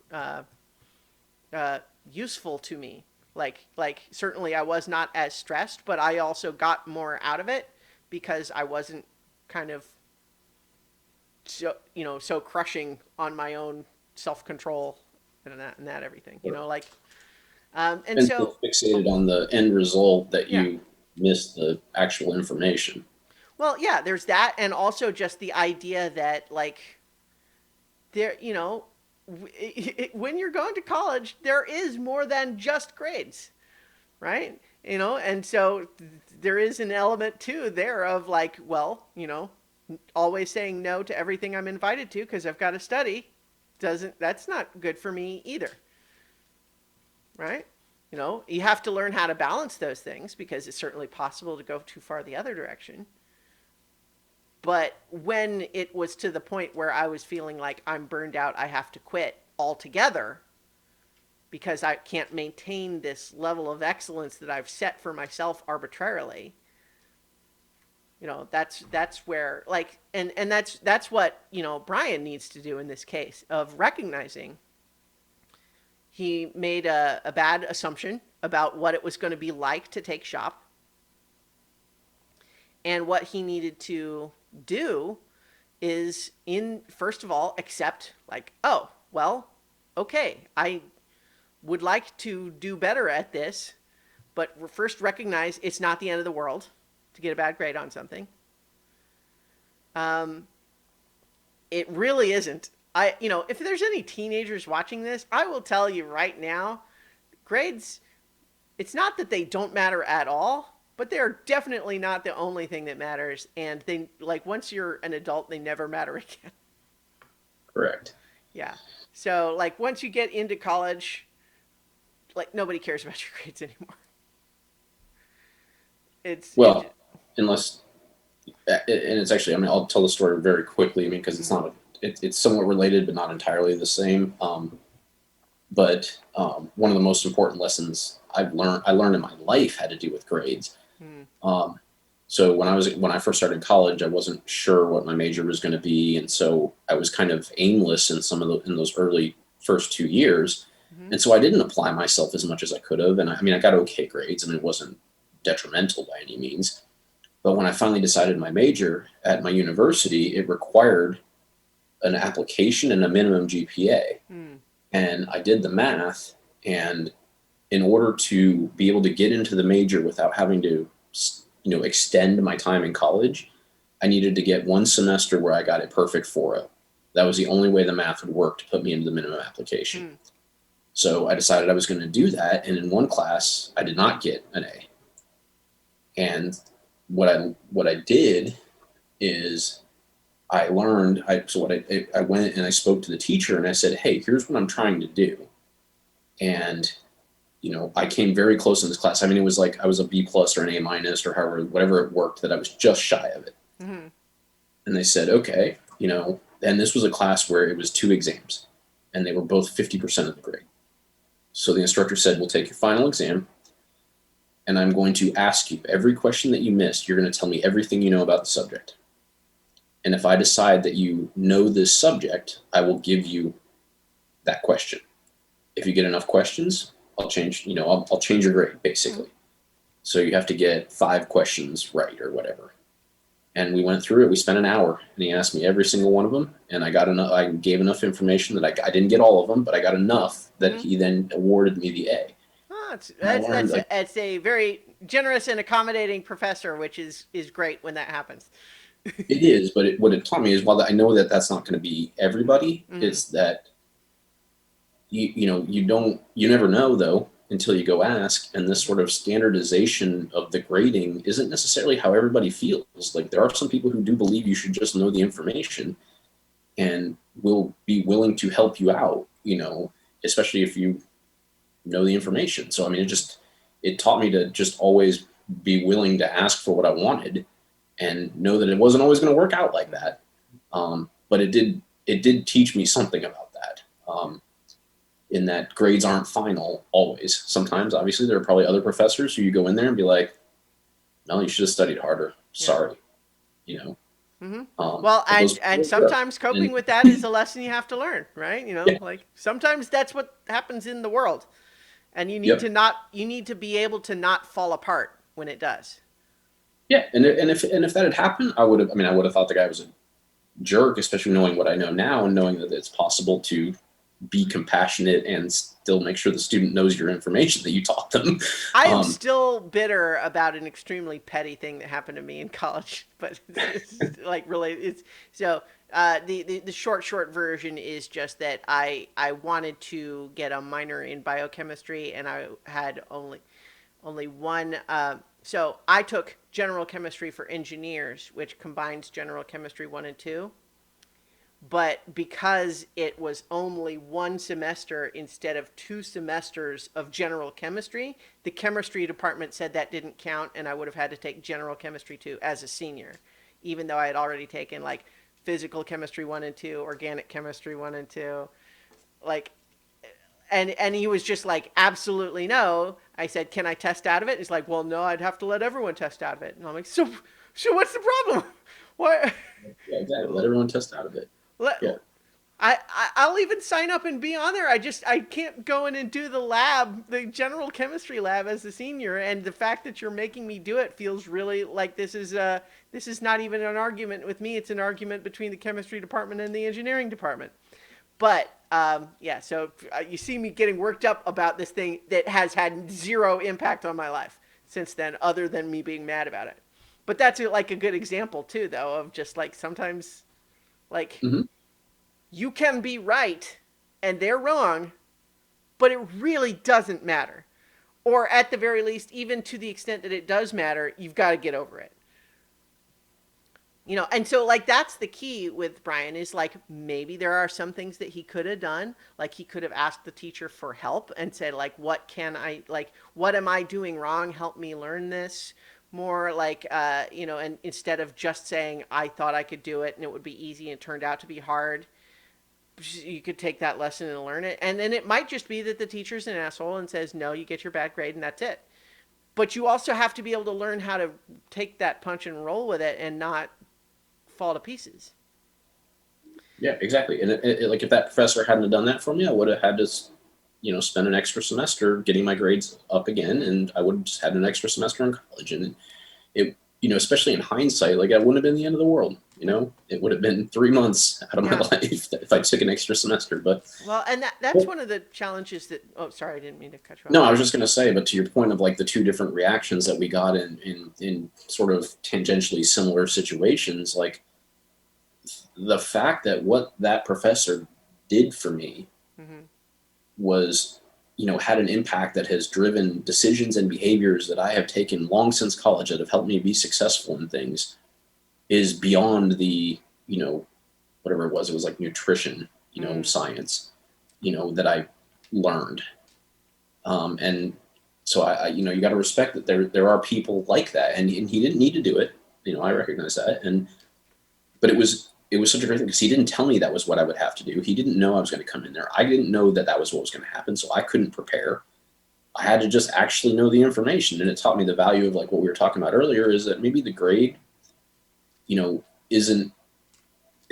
useful to me. Like certainly I was not as stressed, but I also got more out of it because I wasn't kind of so crushing on my own self-control and that everything, like, and And so so, fixated on the end result that yeah. you missed the actual information. Well, yeah, there's that, and also just the idea that, like, there, when you're going to college, there is more than just grades, right? And so there is an element too there of, like, well, always saying no to everything I'm invited to because I've got to study, that's not good for me either, right? You have to learn how to balance those things because it's certainly possible to go too far the other direction. But when it was to the point where I was feeling like I'm burned out, I have to quit altogether because I can't maintain this level of excellence that I've set for myself arbitrarily. That's where, like, and that's what, Brian needs to do in this case of recognizing he made a bad assumption about what it was going to be like to take shop, and what he needed to do is, first of all, accept, like, oh, well, okay, I would like to do better at this, but first recognize it's not the end of the world to get a bad grade on something. It really isn't. If there's any teenagers watching this, I will tell you right now, grades, it's not that they don't matter at all, but they're definitely not the only thing that matters. And they, like, once you're an adult, they never matter again. Correct. Yeah. So, like, once you get into college, like nobody cares about your grades anymore. It's Well, unless and it's actually, I mean, I'll tell the story very quickly. I mean, because it's mm-hmm, not it's somewhat related, but not entirely the same. But one of the most important lessons I learned in my life had to do with grades. mm-hmm, Um, so when I first started college, I wasn't sure what my major was going to be, and so I was kind of aimless in in those early first 2 years, mm-hmm, and so I didn't apply myself as much as I could have. And I mean, I got okay grades. I mean, it wasn't detrimental by any means. But when I finally decided my major at my university, it required an application and a minimum GPA. mm-hmm. And I did the math, and in order to be able to get into the major without having to, extend my time in college, I needed to get one semester where I got a perfect 4.0. That was the only way the math would work to put me into the minimum application. Mm-hmm. So I decided I was going to do that, and in one class I did not get an A. And what I did is I learned. I went and I spoke to the teacher and I said, "Hey, here's what I'm trying to do." And I came very close in this class. I mean, it was like I was a B plus or an A minus or however, whatever it worked, that I was just shy of it. Mm-hmm. And they said, okay, and this was a class where it was two exams and they were both 50% of the grade. So the instructor said, we'll take your final exam and I'm going to ask you every question that you missed. You're going to tell me everything you know about the subject. And if I decide that you know this subject, I will give you that question. If you get enough questions, I'll change, I'll change your grade basically. So you have to get 5 questions right or whatever. And we went through it. We spent an hour, and he asked me every single one of them. And I got enough. I gave enough information that I didn't get all of them, but I got enough that Mm-hmm. he then awarded me the A. Oh, And I learned like that's a very generous and accommodating professor, which is great when that happens. it is, but what it taught me is, while I know that that's not going to be everybody, Mm-hmm. it's that you never know though until you go ask. And this Mm-hmm. sort of standardization of the grading isn't necessarily how everybody feels. Like, there are some people who do believe you should just know the information and will be willing to help you out, especially if you know the information. So I mean, it taught me to just always be willing to ask for what I wanted and know that it wasn't always going to work out like that. But it did teach me something about that. In that grades aren't final always. Sometimes, obviously, there are probably other professors who you go in there and be like, "No, you should have studied harder. Yeah. Sorry," you know. Mm-hmm. Well, But those and people are. sometimes coping And with that is a lesson you have to learn, right? yeah, Like sometimes that's what happens in the world, and yep, you need to be able to not fall apart when it does. yeah. And if that had happened, I would have. I mean, I would have thought the guy was a jerk, especially knowing what I know now and knowing that it's possible to be compassionate and still make sure the student knows your information that you taught them. I am Um, still bitter about an extremely petty thing that happened to me in college, but it's like really it's so the short version is just that I wanted to get a minor in biochemistry and I had only one so I took general chemistry for engineers, which combines general chemistry 1 and 2, but because it was only one semester instead of 2 semesters of general chemistry, the chemistry department said that didn't count, and I would have had to take general chemistry 2 as a senior, even though I had already taken like physical chemistry 1 and 2, organic chemistry 1 and 2, like. And he was just like, absolutely no. I said, can I test out of it? He's like, well, no, I'd have to let everyone test out of it. And I'm like, so what's the problem? What? yeah, exactly. Let everyone test out of it. Let, Yeah. I'll even sign up and be on there. I can't go in and do the lab, the general chemistry lab as a senior, and the fact that you're making me do it feels really like this is not even an argument with me. It's an argument between the chemistry department and the engineering department. But yeah, so you see me getting worked up about this thing that has had zero impact on my life since then, other than me being mad about it. But that's like a good example too, though, of just like sometimes like Hmm. you can be right and they're wrong, but it really doesn't matter. Or at the very least, even to the extent that it does matter, you've got to get over it. You know, and so like that's the key with Brian is like maybe there are some things that he could have done. Like he could have asked the teacher for help and said like what am I doing wrong? Help me learn this more like you know, and instead of just saying I thought I could do it and it would be easy and it turned out to be hard, you could take that lesson and learn it. And then it might just be that the teacher's an asshole and says no, you get your bad grade and that's it. But you also have to be able to learn how to take that punch and roll with it and not fall to pieces. Yeah, exactly. And like if that professor hadn't done that for me, I would have had to, spend an extra semester getting my grades up again, and I would have just had an extra semester in college. And it, especially in hindsight, like that wouldn't have been the end of the world. It would have been 3 months out of my Yeah. life if I took an extra semester. But Well, and that's one of the challenges that. Oh, sorry, I didn't mean to cut you off. no, I was just going to say, but to your point of like the two different reactions that we got in sort of tangentially similar situations, like the fact that what that professor did for me Hmm. was, had an impact that has driven decisions and behaviors that I have taken long since college that have helped me be successful in things is beyond the, whatever it was like nutrition, Hmm. science, that I learned. And so you got to respect that there are people like that, and he didn't need to do it. I recognize that, but it was such a great thing because he didn't tell me that was what I would have to do. He didn't know I was going to come in there. I didn't know that that was what was going to happen, so I couldn't prepare. I had to just actually know the information, and it taught me the value of like what we were talking about earlier is that maybe the grade, isn't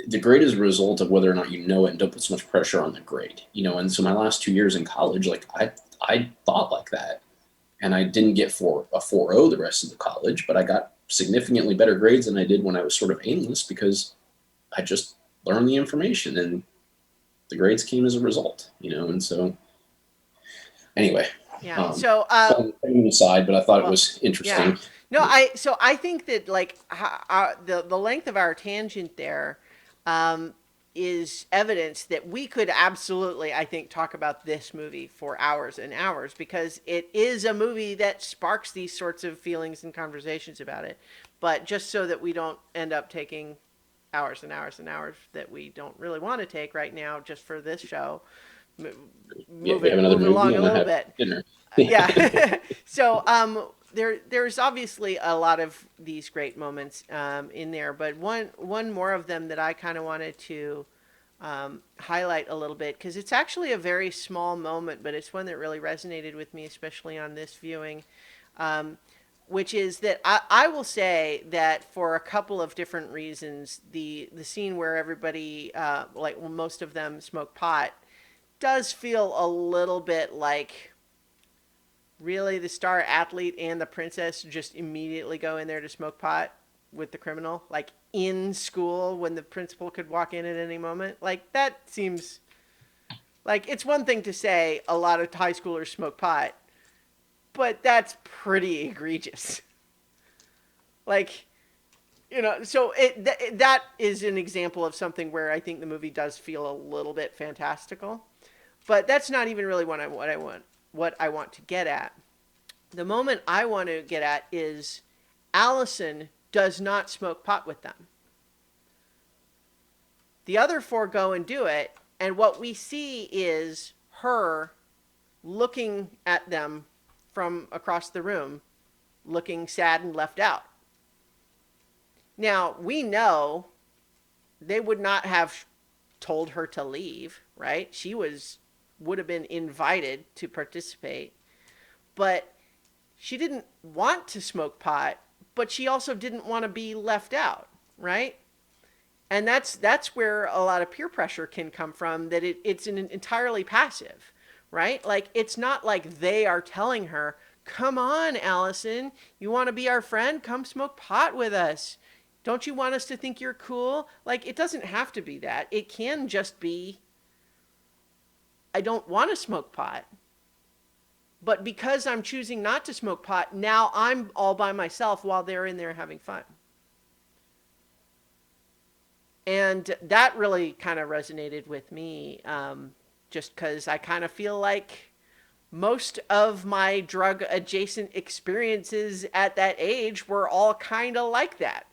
the grade is a result of whether or not you know it and don't put so much pressure on the grade, and so my last 2 years in college, like I thought like that, and I didn't get a 4.0 the rest of the college, but I got significantly better grades than I did when I was sort of aimless because I just learned the information and the grades came as a result, and so anyway, Yeah. um, So, aside, but I thought it well, was yeah. interesting. No, I think that like the length of our tangent there, um, is evidence that we could absolutely, I think, talk about this movie for hours and hours because it is a movie that sparks these sorts of feelings and conversations about it. But just so that we don't end up taking hours and hours and hours that we don't really want to take right now, just for this show, Yeah, we have another move it movie along a and I little have bit. dinner. Yeah. So there's obviously a lot of these great moments in there, but one more of them that I kind of wanted to highlight a little bit because it's actually a very small moment, but it's one that really resonated with me, especially on this viewing. Um, which is that I will say that for a couple of different reasons, the scene where everybody, like well, most of them smoke pot, does feel a little bit like really the star athlete and the princess just immediately go in there to smoke pot with the criminal, like in school when the principal could walk in at any moment. Like that seems like it's one thing to say a lot of high schoolers smoke pot, but that's pretty egregious. Like, you know, so that is an example of something where I think the movie does feel a little bit fantastical. But that's not even really what I want to get at. The moment I want to get at is Allison does not smoke pot with them. The other four go and do it, and what we see is her looking at them from across the room, looking sad and left out. Now, we know they would not have told her to leave, right? She would have been invited to participate, but she didn't want to smoke pot, but she also didn't want to be left out, right? And that's where a lot of peer pressure can come from. That it's an entirely passive, right? Like it's not like they are telling her, "Come on, Allison, you want to be our friend? Come smoke pot with us. Don't you want us to think you're cool?" Like it doesn't have to be that. It can just be, "I don't want to smoke pot." But because I'm choosing not to smoke pot, now I'm all by myself while they're in there having fun. And that really kind of resonated with me, just because I kind of feel like most of my drug adjacent experiences at that age were all kind of like that,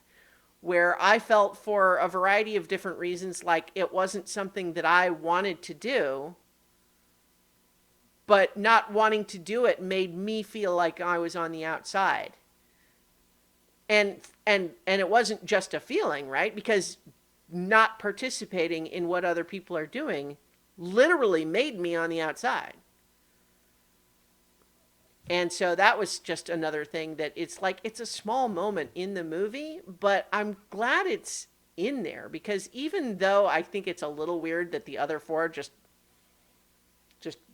where I felt for a variety of different reasons like it wasn't something that I wanted to do, but not wanting to do it made me feel like I was on the outside. And it wasn't just a feeling, right? Because not participating in what other people are doing literally made me on the outside. And so that was just another thing that it's like it's a small moment in the movie, but I'm glad it's in there because even though I think it's a little weird that the other four just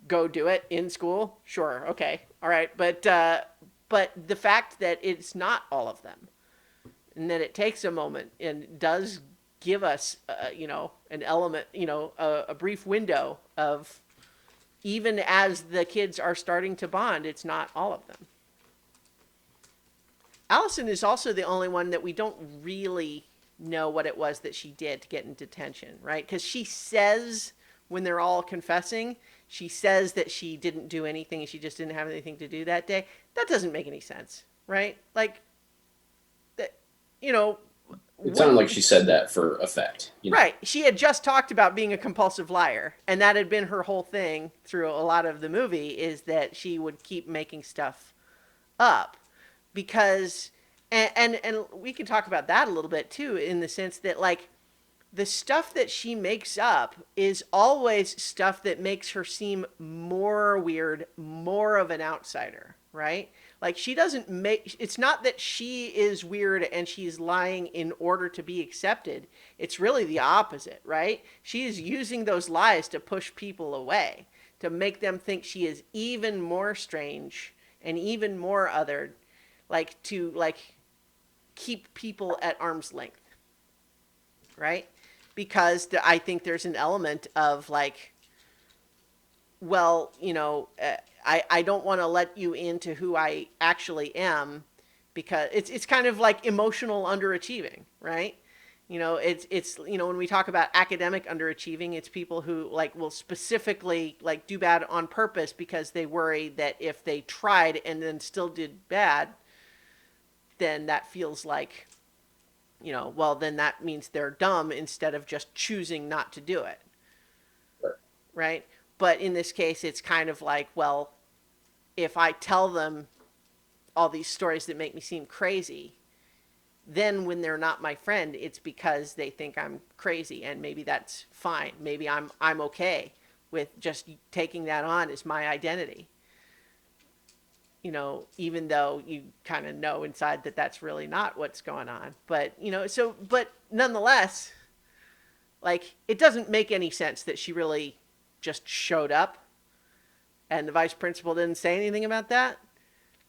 go do it in school, sure, okay, all right, but the fact that it's not all of them and that it takes a moment and does give us an element, a brief window of even as the kids are starting to bond, it's not all of them. Allison is also the only one that we don't really know what it was that she did to get in detention, right? Because she says when they're all confessing, she says that she didn't do anything, she just didn't have anything to do that day. That doesn't make any sense, right? Like, that, you know, It sounded like she said that for effect. Right. She had just talked about being a compulsive liar, and that had been her whole thing through a lot of the movie is that she would keep making stuff up because and we can talk about that a little bit too in the sense that like the stuff that she makes up is always stuff that makes her seem more weird, more of an outsider, right? Like she doesn't make it's not that she is weird and she's lying in order to be accepted. It's really the opposite, right? She is using those lies to push people away, to make them think she is even more strange and even more othered, like to like keep people at arm's length, right? Because I think there's an element of like, well, I don't want to let you into who I actually am because it's kind of like emotional underachieving, right? It's when we talk about academic underachieving, it's people who like will specifically like do bad on purpose because they worry that if they tried and then still did bad, then that feels like well, then that means they're dumb instead of just choosing not to do it. Right. But in this case, it's kind of like, well, if I tell them all these stories that make me seem crazy, then when they're not my friend, it's because they think I'm crazy and maybe that's fine. Maybe I'm okay with just taking that on as my identity. Even though you kind of know inside that that's really not what's going on. But, but nonetheless, like, it doesn't make any sense that she really just showed up and the vice principal didn't say anything about that.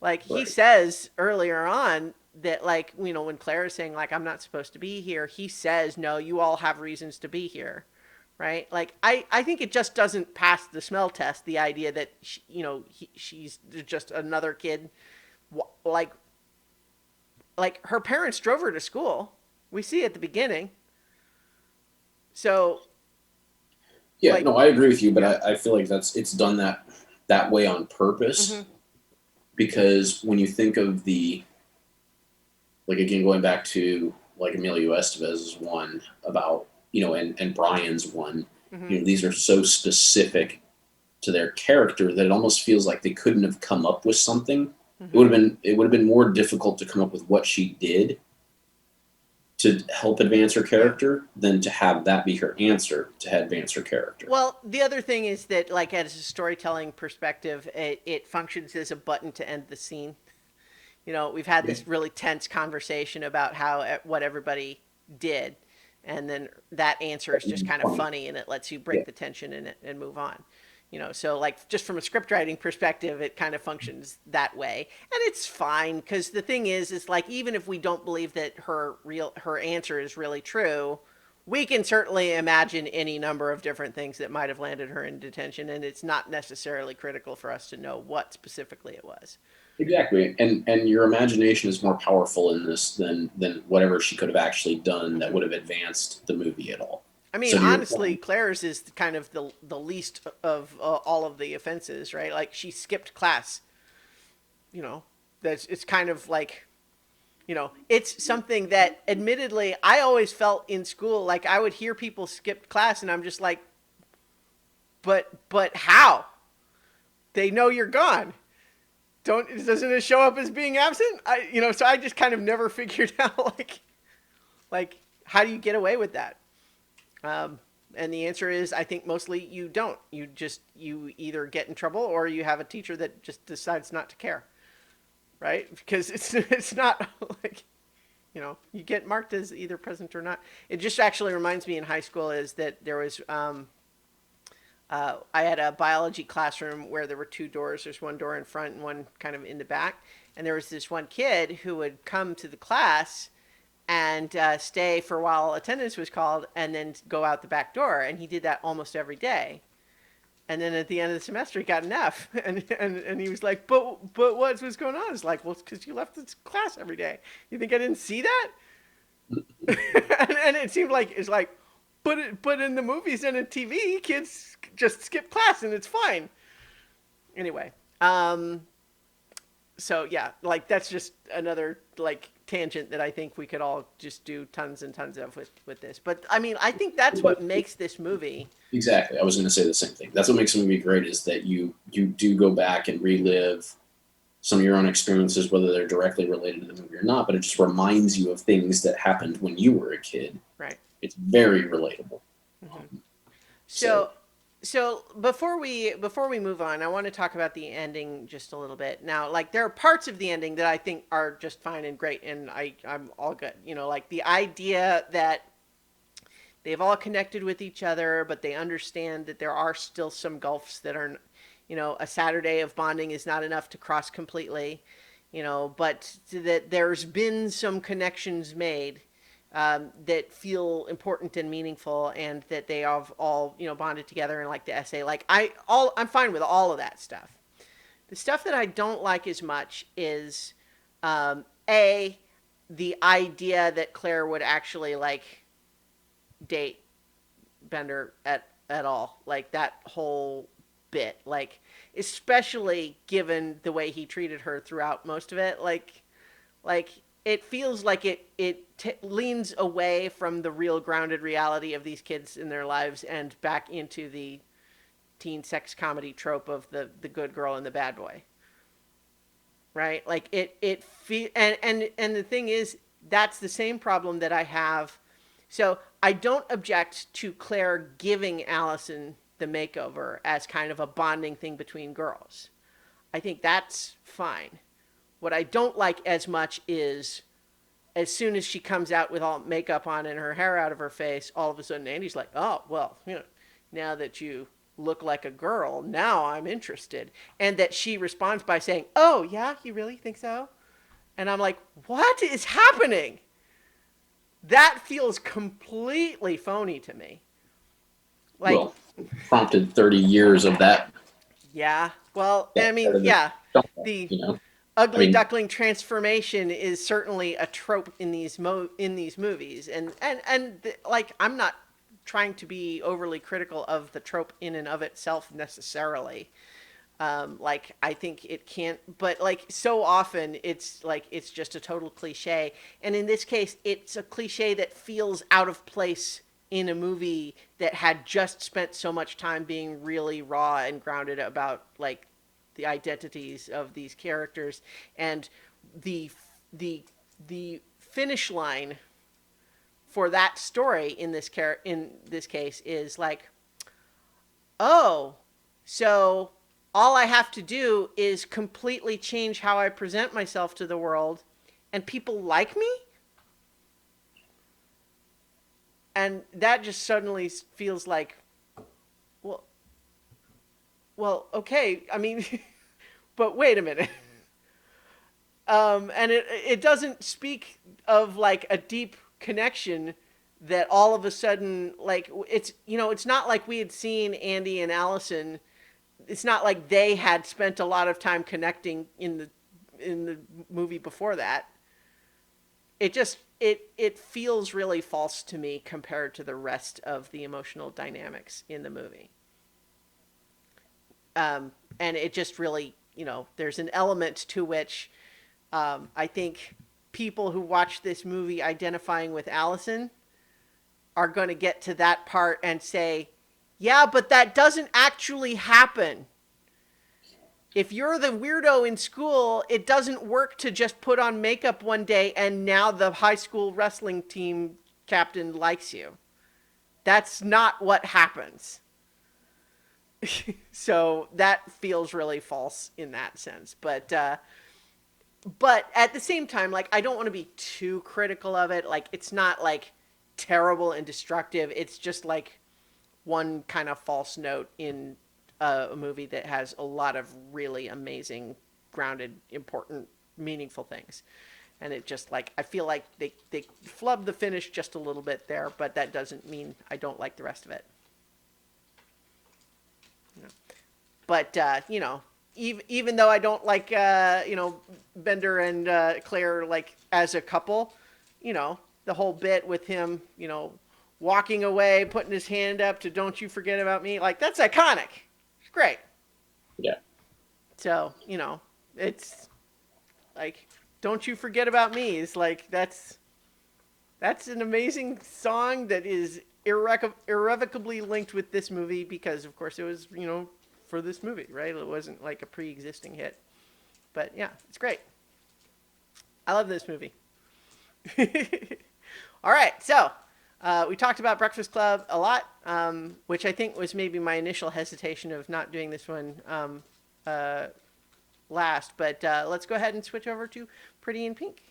Like, he Right. says earlier on that, like, when Claire is saying, like, I'm not supposed to be here, he says, no, you all have reasons to be here. Right? Like, I think it just doesn't pass the smell test, the idea that, she's just another kid. Like, her parents drove her to school. We see at the beginning. So, Yeah, like, no, I agree with you, but I feel like it's done that way on purpose mm-hmm, because when you think of the like again going back to like Emilio Estevez's one about and Brian's one, mm-hmm, these are so specific to their character that it almost feels like they couldn't have come up with something. mm-hmm. It would have been more difficult to come up with what she did to help advance her Yeah. character than to have that be her answer to advance her character. Well, the other thing is that, like, as a storytelling perspective, it functions as a button to end the scene. We've had Yeah. this really tense conversation about what everybody did, and then that answer is just kind of funny, and it lets you Yeah. break the tension in it and move on. So like just from a script writing perspective, it kind of functions that way, and it's fine because the thing is like even if we don't believe that her answer is really true, we can certainly imagine any number of different things that might have landed her in detention, and it's not necessarily critical for us to know what specifically it was. Exactly, and your imagination is more powerful in this than whatever she could have actually done that Mm-hmm. would have advanced the movie at all. I mean, So to your honestly, point, Claire's is kind of the least of all of the offenses, right? Like she skipped class. You know, that's it's kind of like It's something that admittedly I always felt in school, like I would hear people skip class and I'm just like, but how? They know you're gone. Doesn't it show up as being absent? So I just kind of never figured out like how do you get away with that? Um, and the answer is, I think mostly you don't. You either get in trouble or you have a teacher that just decides not to care, right? Because it's not like you get marked as either present or not. It just actually reminds me in high school is that there was I had a biology classroom where there were two doors. There's one door in front and one kind of in the back. And there was this one kid who would come to the class and stay for a while attendance was called and then go out the back door. And he did that almost every day. And then at the end of the semester, he got an F. And he was like, but what's going on? It's like, well, it's because you left this class every day. You think I didn't see that? And it seemed like, it's like, but in the movies and in TV, kids just skip class and it's fine. Anyway, so yeah, like that's just another like tangent that I think we could all just do tons and tons of with this. But I mean, I think that's what makes this movie. Exactly. I was going to say the same thing. That's what makes a movie great is that you do go back and relive some of your own experiences, whether they're directly related to the movie or not, but it just reminds you of things that happened when you were a kid. Right. It's very relatable. Mm-hmm. So before we move on, I want to talk about the ending just a little bit. Now, like there are parts of the ending that I think are just fine and great, and I'm all good. Like the idea that they've all connected with each other, but they understand that there are still some gulfs that are, a Saturday of bonding is not enough to cross completely, but that there's been some connections made that feel important and meaningful, and that they have all bonded together in like the essay. Like I'm fine with all of that stuff. The stuff that I don't like as much is a the idea that Claire would actually like date Bender at all, like that whole bit, like especially given the way he treated her throughout most of it, like it feels like it leans away from the real grounded reality of these kids in their lives and back into the teen sex comedy trope of the good girl and the bad boy, right? Like and the thing is, that's the same problem that I have. So I don't object to Claire giving Allison the makeover as kind of a bonding thing between girls. I think that's fine. What I don't like as much is as soon as she comes out with all makeup on and her hair out of her face, all of a sudden Andy's like, oh, well, now that you look like a girl, now I'm interested. And that she responds by saying, oh, yeah, you really think so? And I'm like, what is happening? That feels completely phony to me. Like, well, prompted 30 years of that. Yeah. Well, I mean, yeah. The ugly duckling transformation is certainly a trope in these movies, and like I'm not trying to be overly critical of the trope in and of itself necessarily. Like I think it can't, but like so often it's like it's just a total cliche, and in this case, it's a cliche that feels out of place in a movie that had just spent so much time being really raw and grounded about like the identities of these characters, and the the finish line for that story in this case is like, oh, so all I have to do is completely change how I present myself to the world and people like me? And that just suddenly feels like, well, okay. I mean, but wait a minute. And it doesn't speak of like a deep connection that all of a sudden, like it's not like we had seen Andy and Allison. It's not like they had spent a lot of time connecting in the movie before that. It just it feels really false to me compared to the rest of the emotional dynamics in the movie. And it just really, there's an element to which I think people who watch this movie identifying with Allison are going to get to that part and say, yeah, but that doesn't actually happen. If you're the weirdo in school, it doesn't work to just put on makeup one day and now the high school wrestling team captain likes you. That's not what happens. So that feels really false in that sense. But at the same time, like, I don't want to be too critical of it. Like, it's not like terrible and destructive. It's just like one kind of false note in a movie that has a lot of really amazing, grounded, important, meaningful things. And it just, like, I feel like they flubbed the finish just a little bit there, but that doesn't mean I don't like the rest of it. But, even though I don't like, Bender and Claire, like, as a couple, the whole bit with him, walking away, putting his hand up to "Don't you forget about me," like, that's iconic. It's great. Yeah. So, it's like, "Don't you forget about me" is like, that's an amazing song that is irrevocably linked with this movie because, of course, it was, for this movie, right? It wasn't like a pre-existing hit. But yeah, it's great. I love this movie. All right, so we talked about Breakfast Club a lot, which I think was maybe my initial hesitation of not doing this one last. But let's go ahead and switch over to Pretty in Pink.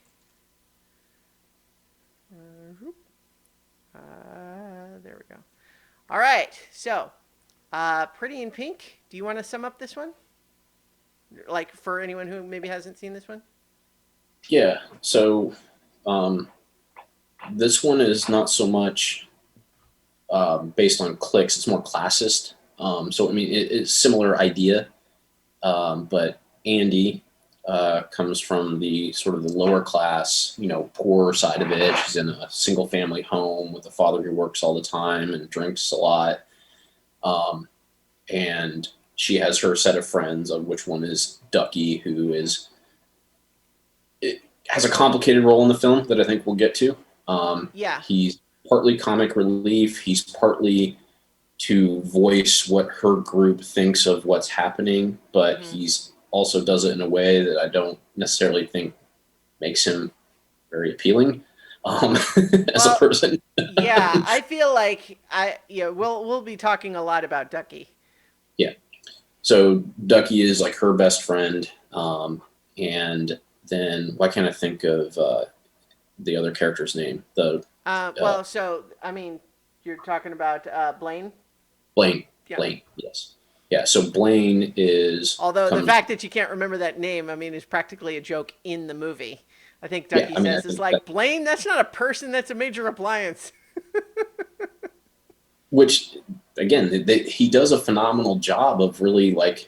There we go. All right, so Pretty in Pink. Do you want to sum up this one? Like, for anyone who maybe hasn't seen this one? Yeah. So this one is not so much based on clicks. It's more classist. So I mean, it's similar idea, but Andy comes from the sort of the lower class, poor side of it. She's in a single family home with a father who works all the time and drinks a lot. And she has her set of friends, of which one is Ducky, who has a complicated role in the film that I think we'll get to. Yeah. He's partly comic relief. He's partly to voice what her group thinks of what's happening, but he's also does it in a way that I don't necessarily think makes him very appealing as a person. Yeah, I feel like we'll be talking a lot about Ducky. Yeah. So Ducky is like her best friend, and then why can't I think of the other character's name? So I mean, you're talking about Blaine. Blaine. Yeah. Blaine. Yes. Yeah. So Blaine is. Although the fact that you can't remember that name, I mean, is practically a joke in the movie. I think Ducky says it's like, Blaine. That's not a person. That's a major appliance. Which, again, he does a phenomenal job of really, like,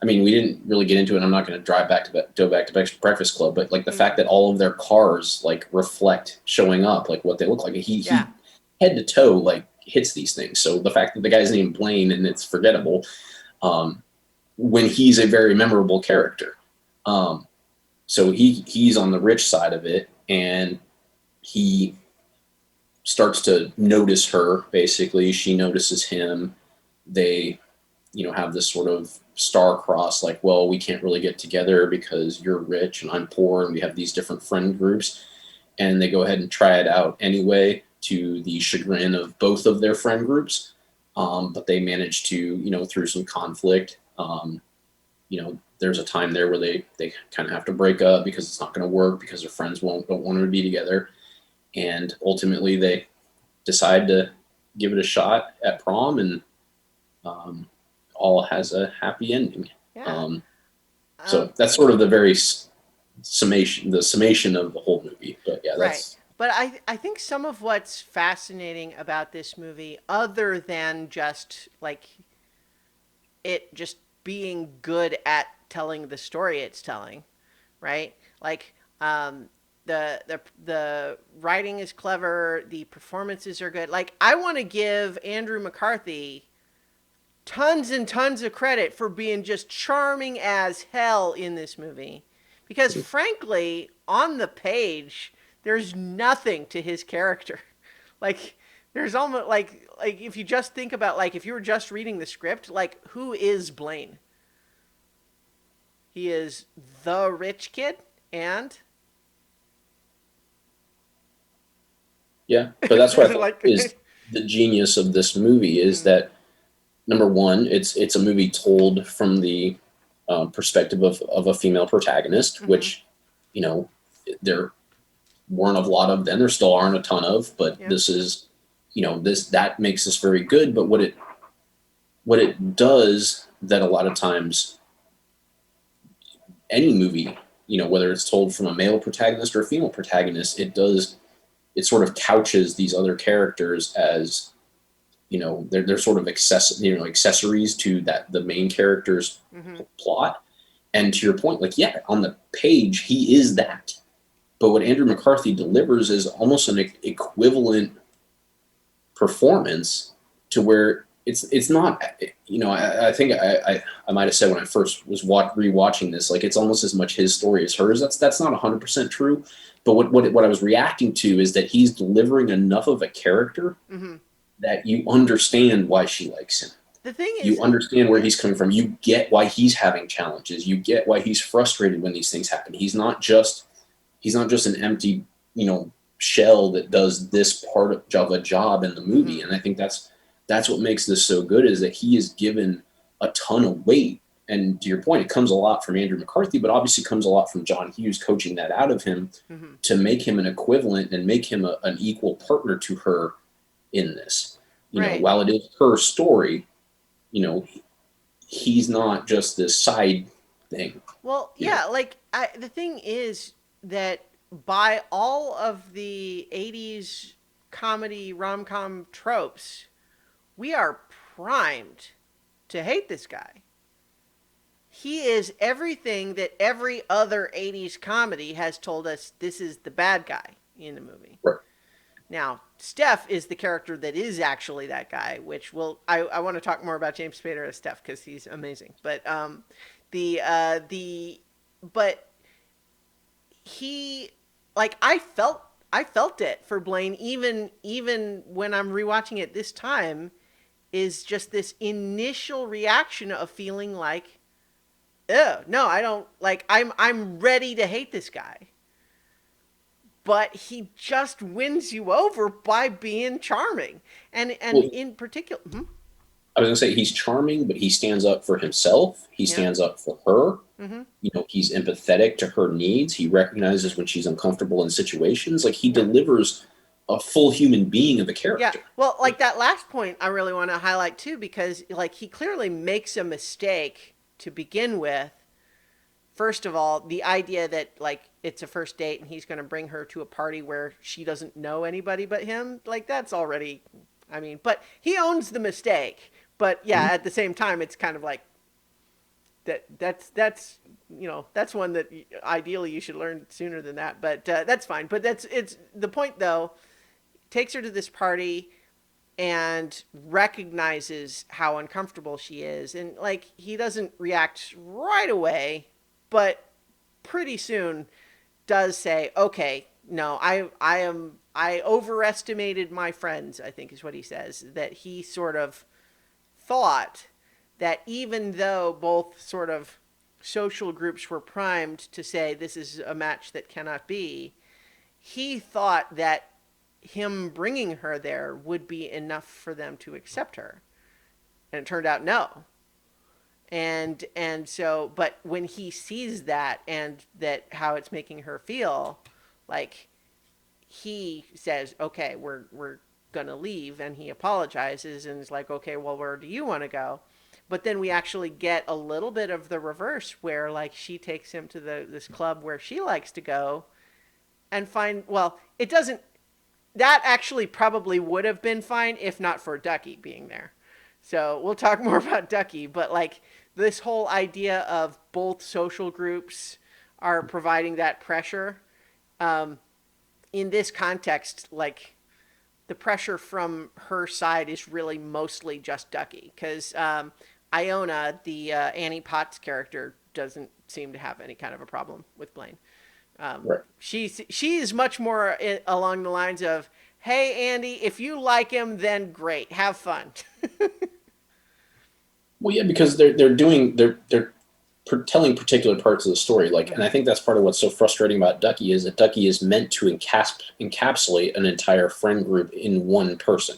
I mean, we didn't really get into it. I'm not going to go back to Breakfast Club, but like the fact that all of their cars like reflect showing up, like what they look like. He head to toe like hits these things. So the fact that the guy's named Blaine and it's forgettable, when he's a very memorable character. So he's on the rich side of it, and he starts to notice her. Basically, she notices him. They, have this sort of star-crossed, like, well, we can't really get together because you're rich and I'm poor, and we have these different friend groups. And they go ahead and try it out anyway, to the chagrin of both of their friend groups. But they manage to, through some conflict, there's a time there where they kind of have to break up because it's not going to work because their friends don't want them to be together. And ultimately they decide to give it a shot at prom, and all has a happy ending. Yeah. So that's sort of the very summation of the whole movie. But yeah, that's right. But I think some of what's fascinating about this movie, other than just like it just being good at telling the story it's telling, right? Like the writing is clever, the performances are good. Like, I want to give Andrew McCarthy tons and tons of credit for being just charming as hell in this movie, because frankly, on the page, there's nothing to his character. Like there's almost like if you just think about like if you were just reading the script, like who is Blaine? He is the rich kid and Yeah, but that's what I think is like the genius of this movie is mm, that number one, it's a movie told from the perspective of a female protagonist, mm-hmm, which you know there weren't a lot of then, there still aren't a ton of, but yeah, this is this that makes this very good. But what it does that a lot of times any movie, whether it's told from a male protagonist or a female protagonist, it sort of couches these other characters as they're sort of accessories to that the main character's mm-hmm, plot. And to your point, like yeah, on the page he is that, but what Andrew McCarthy delivers is almost an equivalent performance to where it's not I think I might have said when I first was rewatching this, like it's almost as much his story as hers. That's not 100% true, but what I was reacting to is that he's delivering enough of a character mm-hmm. that you understand why she likes him. The thing You is, understand where yeah, he's coming from. You get why he's having challenges. You get why he's frustrated when these things happen. He's not just an empty, shell that does this part of a job in the mm-hmm, movie. And I think that's what makes this so good is that he is given a ton of weight. And to your point, it comes a lot from Andrew McCarthy, but obviously comes a lot from John Hughes coaching that out of him mm-hmm. to make him an equivalent and make him an equal partner to her in this. Right. While it is her story, you know, he's not just this side thing. Well, You know, yeah, like the thing is that by all of the 80s comedy rom-com tropes, we are primed to hate this guy. He is everything that every other 80s comedy has told us this is the bad guy in the movie. right. Now, Steph is the character that is actually that guy, which I want to talk more about James Spader as Steph because he's amazing. But the but he like I felt it for Blaine even when I'm rewatching it this time is just this initial reaction of feeling like, oh no, I don't like I'm ready to hate this guy. But he just wins you over by being charming. And Well, in particular, I was gonna say he's charming, but he stands up for himself. He yeah. stands up for her. Hmm. He's empathetic to her needs. He recognizes when she's uncomfortable in situations. Like he Yeah. delivers a full human being of a Yeah. character. Well, like that last point I really want to highlight too because like he clearly makes a mistake to begin with. First of all, the idea that like it's a first date and he's going to bring her to a party where she doesn't know anybody but him, like that's already I mean, but he owns the mistake. But yeah, Mhm. at the same time it's kind of like that's that's one that ideally you should learn sooner than that, but that's fine. But it's the point though, takes her to this party and recognizes how uncomfortable she is, and like he doesn't react right away, but pretty soon does say, okay, no, I overestimated my friends, I think is what he says, that he sort of thought that even though both sort of social groups were primed to say this is a match that cannot be, he thought that him bringing her there would be enough for them to accept her. And it turned out no. And so but when he sees that and that how it's making her feel, like he says, "Okay, we're going to leave," and he apologizes and is like, "Okay, well, where do you want to go?" But then we actually get a little bit of the reverse where like she takes him to this club where she likes to go and find well, it doesn't that actually probably would have been fine if not for Ducky being there. So we'll talk more about Ducky, but like this whole idea of both social groups are providing that pressure. Um, in this context, like the pressure from her side is really mostly just Ducky because Iona, the Annie Potts character, doesn't seem to have any kind of a problem with Blaine. Right. She is much more along the lines of, "Hey Andy, if you like him, then great, have fun." Well, yeah, because they're telling particular parts of the story. Like, and I Hmm. think that's part of what's so frustrating about Ducky is that Ducky is meant to encapsulate an entire friend group in one person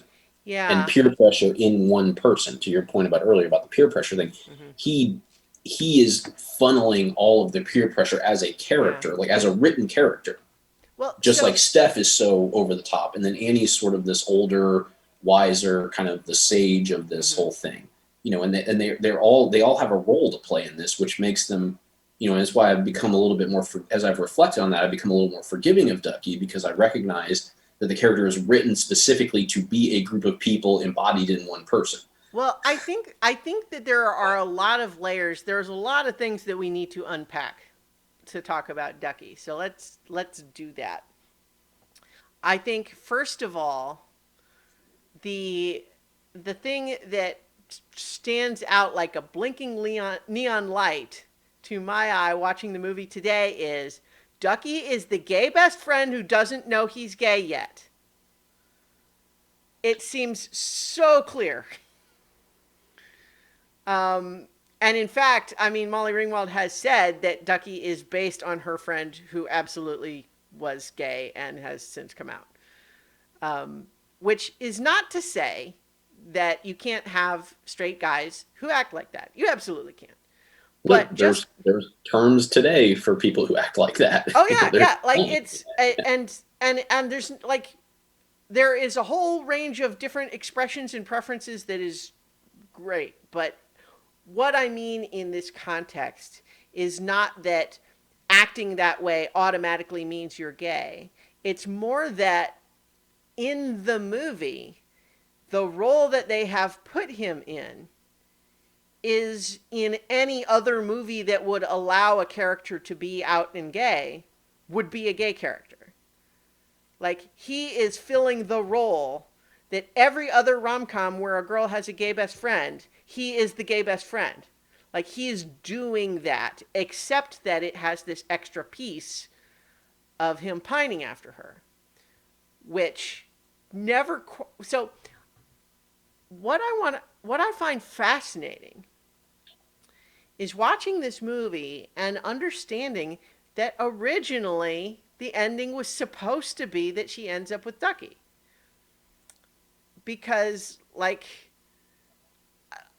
and Yeah. peer pressure in one person. To your point about earlier about the peer pressure thing, Hmm. he he is funneling all of the peer pressure as a Yeah. character, like as a written character. Well, Just like so Steph is so over the top, and then Annie's sort of this older, wiser, kind of the sage of this hmm whole thing, they all have a role to play in this, which makes them, and it's why I've become a little bit more, as I've reflected on that, I've become a little more forgiving of Ducky because I recognize that the character is written specifically to be a group of people embodied in one person. well, I think that there are a lot of layers. There's a lot of things that we need to unpack to talk about Ducky. So let's do that. I think first of all, the the thing that stands out like a blinking neon light to my eye watching the movie today is Ducky is the gay best friend who doesn't know he's gay yet. It seems so clear. Um, and in fact, I mean, Molly Ringwald has said that Ducky is based on her friend who absolutely was gay and has since come out. Um, which is not to say that you can't have straight guys who act like that. You absolutely can. No, But just, there's terms today for people who act like that. oh You know, yeah, there's yeah, like it's and there's like there is a whole range of different expressions and preferences that is great. But what I mean in this context is not that acting that way automatically means you're gay. It's more that in the movie, the role that they have put him in is in any other movie that would allow a character to be out and gay would be a gay character. Like he is filling the role that every other rom-com where a girl has a gay best friend, he is the gay best friend. Like he is doing that, except that it has this extra piece of him pining after her, which never. So what I find fascinating is watching this movie and understanding that originally the ending was supposed to be that she ends up with Ducky. Because like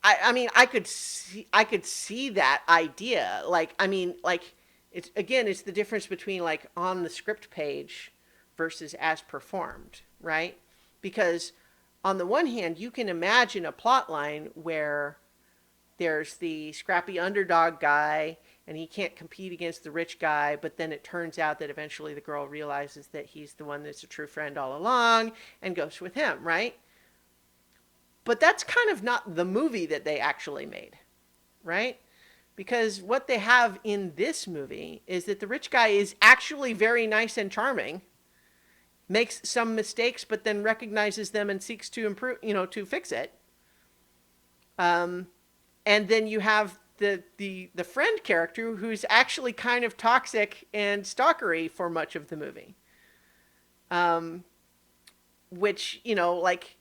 I mean I could see that idea. Like I mean like it's again it's the difference between like on the script page versus as performed, right? Because on the one hand you can imagine a plot line where there's the scrappy underdog guy and he can't compete against the rich guy, but then it turns out that eventually the girl realizes that he's the one that's a true friend all along and goes with him, right? But that's kind of not the movie that they actually made, right? Because what they have in this movie is that the rich guy is actually very nice and charming, makes some mistakes, but then recognizes them and seeks to improve, to fix it. Um, and then you have the friend character who's actually kind of toxic and stalkery for much of the movie. Um, which like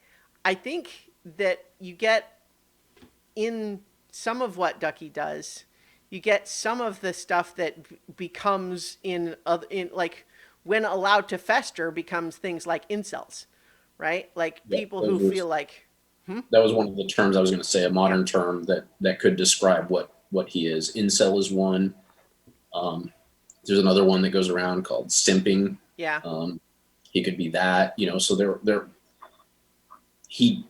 I think that you get in some of what Ducky does, you get some of the stuff that becomes in like when allowed to fester becomes things like incels, right? Like Yeah, people who feel like, that was one of the terms I was going to say, a yeah, modern term that could describe what he is. Incel is one. Um, there's another one that goes around called simping. yeah, Um, he could be that, So he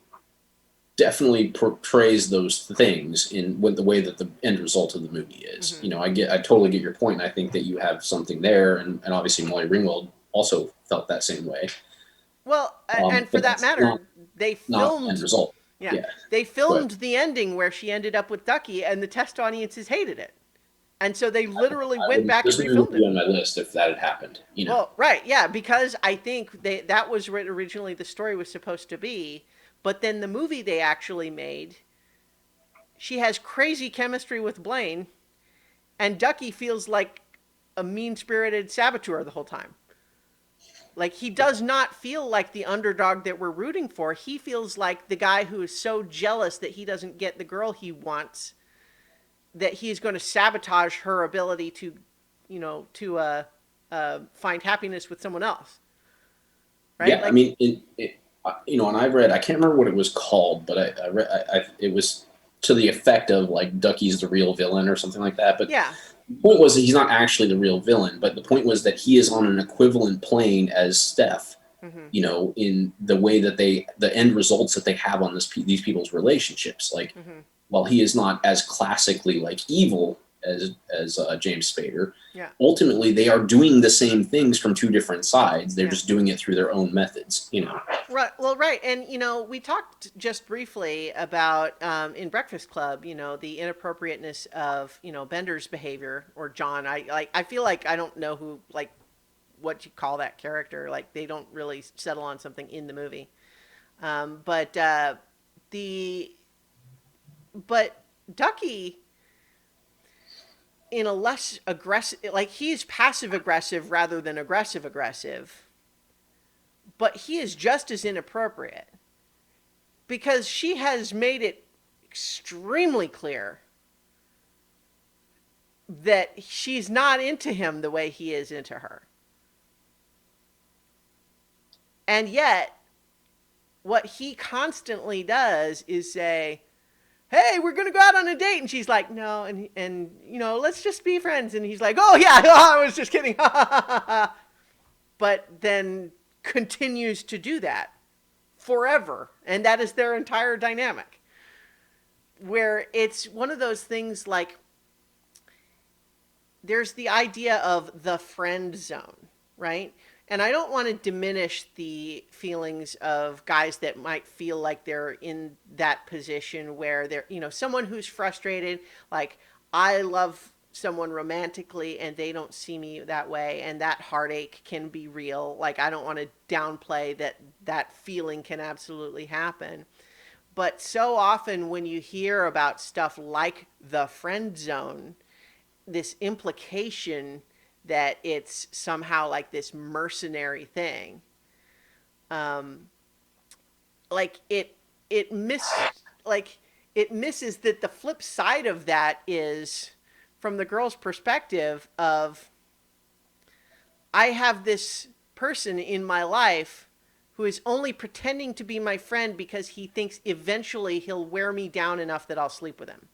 definitely portrays those things in with the way that the end result of the movie is. hmm I totally get your point. And I think that you have something there, and obviously Molly Ringwald also felt that same way. well, and for But that that's not matter, they not the end filmed, result. yeah, Yeah, they but filmed the ending where she ended up with Ducky, and the test audiences hated it, and so they literally I went would. back and This movie would refilmed be it. on my list if that had happened. Well, right, yeah, because I think that was what originally the story was supposed to be, but then the movie they actually made, she has crazy chemistry with Blaine, and Ducky feels like a mean-spirited saboteur the whole time. Like, he does not feel like the underdog that we're rooting for. He feels like the guy who is so jealous that he doesn't get the girl he wants, that he's going to sabotage her ability to, find happiness with someone else. Right? Yeah, I Like, mean, and I read, I can't remember what it was called, but I read, it was to the effect of like Ducky's the real villain or something like that. But yeah. the point was that he's not actually the real villain, but the point was that he is on an equivalent plane as Steph, Hmm. in the way that the end results that they have on these people's relationships. Like, Hmm. while he is not as classically like evil as James Spader, Yeah. ultimately they are doing the same things from two different sides. They're Yeah. just doing it through their own methods. Right. Well, right. And, we talked just briefly about in Breakfast Club, the inappropriateness of, Bender's behavior, or John. I feel like I don't know who, like, what you call that character. Like, they don't really settle on something in the movie. But the, but Ducky, in a less aggressive, like, he's passive aggressive rather than aggressive aggressive, but he is just as inappropriate, because she has made it extremely clear that she's not into him the way he is into her. And yet, what he constantly does is say, "Hey, we're going to go out on a date." And she's like, "No." And let's just be friends. And he's like, "Oh, yeah, I was just kidding." But then continues to do that forever. And that is their entire dynamic. Where it's one of those things, like, there's the idea of the friend zone, right? And I don't want to diminish the feelings of guys that might feel like they're in that position where they're, someone who's frustrated, like, I love someone romantically and they don't see me that way, and that heartache can be real. Like, I don't want to downplay that feeling can absolutely happen. But so often when you hear about stuff like the friend zone, this implication that it's somehow like this mercenary thing, um, like it miss like it misses that the flip side of that is, from the girl's perspective of, I have this person in my life who is only pretending to be my friend because he thinks eventually he'll wear me down enough that I'll sleep with him.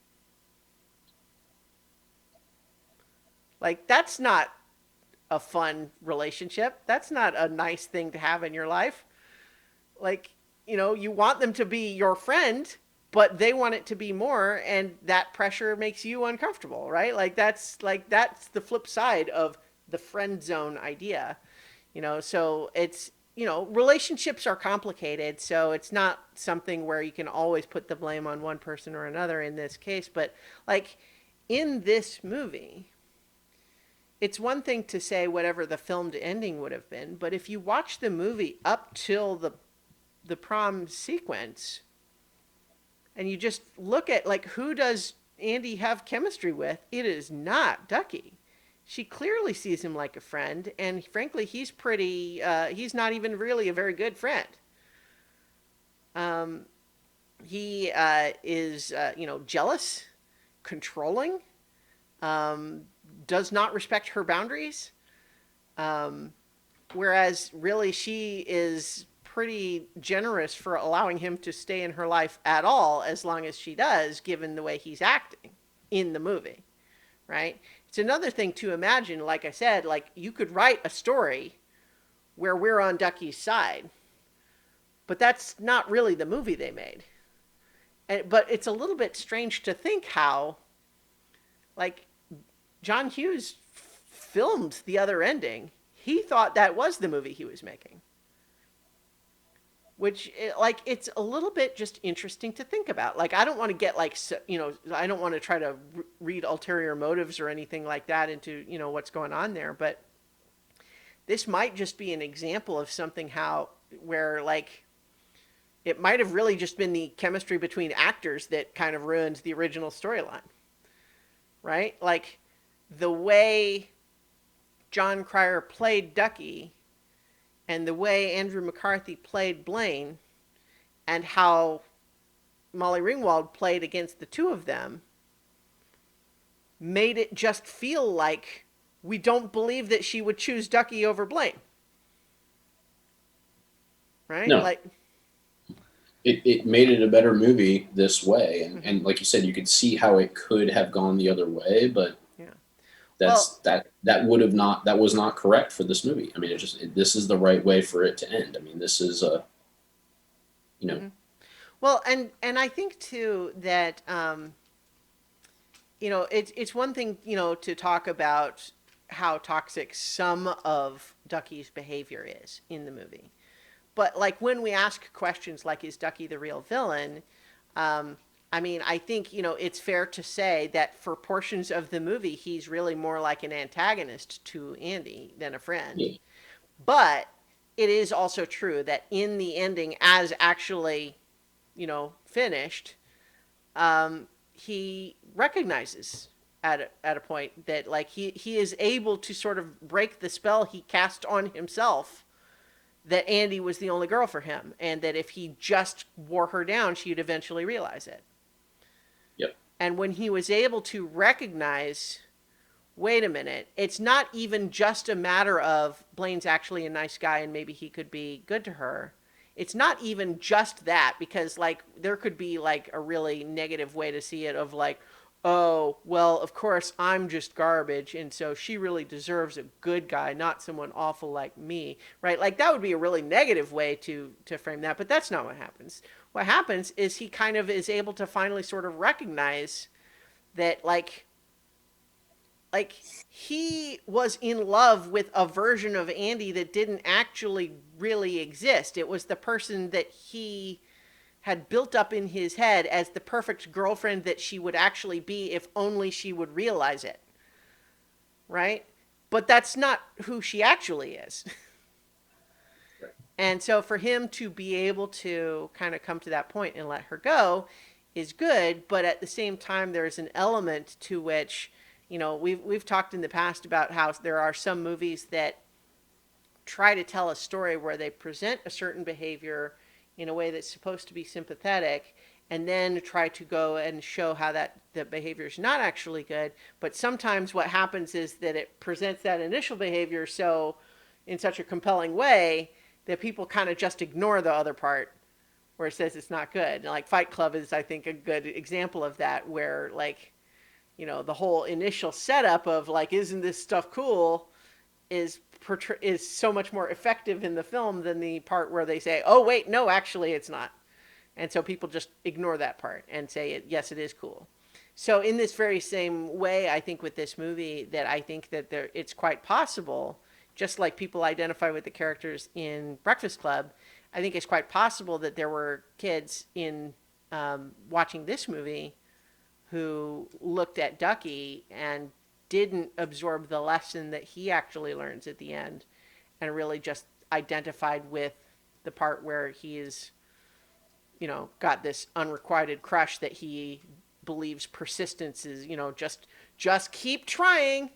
Like, that's not a fun relationship. That's not a nice thing to have in your life. Like, you want them to be your friend, but they want it to be more, and that pressure makes you uncomfortable, right? Like, that's the flip side of the friend zone idea. So it's, relationships are complicated, so it's not something where you can always put the blame on one person or another in this case, but, like, in this movie, it's one thing to say whatever the filmed ending would have been, but if you watch the movie up till the prom sequence, and you just look at, like, who does Andy have chemistry with, it is not Ducky. She clearly sees him like a friend, and frankly, he's not even really a very good friend. Um, he is, jealous, controlling, um, does not respect her boundaries. Um, Whereas really she is pretty generous for allowing him to stay in her life at all, as long as she does, given the way he's acting in the movie, right? It's another thing to imagine, like I said, like, you could write a story where we're on Ducky's side, but that's not really the movie they made. But it's a little bit strange to think how, like, John Hughes filmed the other ending. He thought that was the movie he was making. Which, like, it's a little bit just interesting to think about. Like, I don't want to get, like, I don't want to try to read ulterior motives or anything like that into, what's going on there. But this might just be an example of something where, like, it might have really just been the chemistry between actors that kind of ruined the original storyline. Right? Like, the way John Cryer played Ducky and the way Andrew McCarthy played Blaine and how Molly Ringwald played against the two of them made it just feel like we don't believe that she would choose Ducky over Blaine. Right? No, Like, it made it a better movie this way, mm-hmm. and like you said, you could see how it could have gone the other way, but Yeah. Well, that would have not that was not correct for this movie. I mean, this is the right way for it to end. I mean, this is a you know mm-hmm. Well, and I think too that it's one thing to talk about how toxic some of Ducky's behavior is in the movie, but like when we ask questions like, "Is Ducky the real villain?" Um, I mean, I think it's fair to say that for portions of the movie, he's really more like an antagonist to Andy than a friend. yeah, But it is also true that in the ending, as actually finished, he recognizes at a point that like he is able to sort of break the spell he cast on himself, that Andy was the only girl for him, and that if he just wore her down, she'd eventually realize it. yep, And when he was able to recognize, wait a minute, it's not even just a matter of Blaine's actually a nice guy and maybe he could be good to her. It's not even just that, because like there could be like a really negative way to see it of like, oh, well, of course I'm just garbage and so she really deserves a good guy, not someone awful like me, right? Like that would be a really negative way to frame that, but that's not what happens. What happens is he kind of is able to finally sort of recognize that like he was in love with a version of Andy that didn't actually really exist. It was the person that he had built up in his head as the perfect girlfriend that she would actually be if only she would realize it. Right? But that's not who she actually is. right. And so for him to be able to kind of come to that point and let her go is good, but at the same time there's an element to which we've talked in the past about how there are some movies that try to tell a story where they present a certain behavior in a way that's supposed to be sympathetic and then try to go and show how that the behavior is not actually good. But sometimes what happens is that it presents that initial behavior so in such a compelling way that people kind of just ignore the other part where it says it's not good. Like Fight Club is, I think, a good example of that, where like the whole initial setup of like, isn't this stuff cool, is so much more effective in the film than the part where they say, oh wait, no, actually it's not. And so people just ignore that part and say, yes, it is cool. So in this very same way, I think with this movie, that I think that it's quite possible, just like people identify with the characters in Breakfast Club, I think it's quite possible that there were kids in watching this movie who looked at Ducky and didn't absorb the lesson that he actually learns at the end and really just identified with the part where he is, got this unrequited crush that he believes persistence is, just keep trying,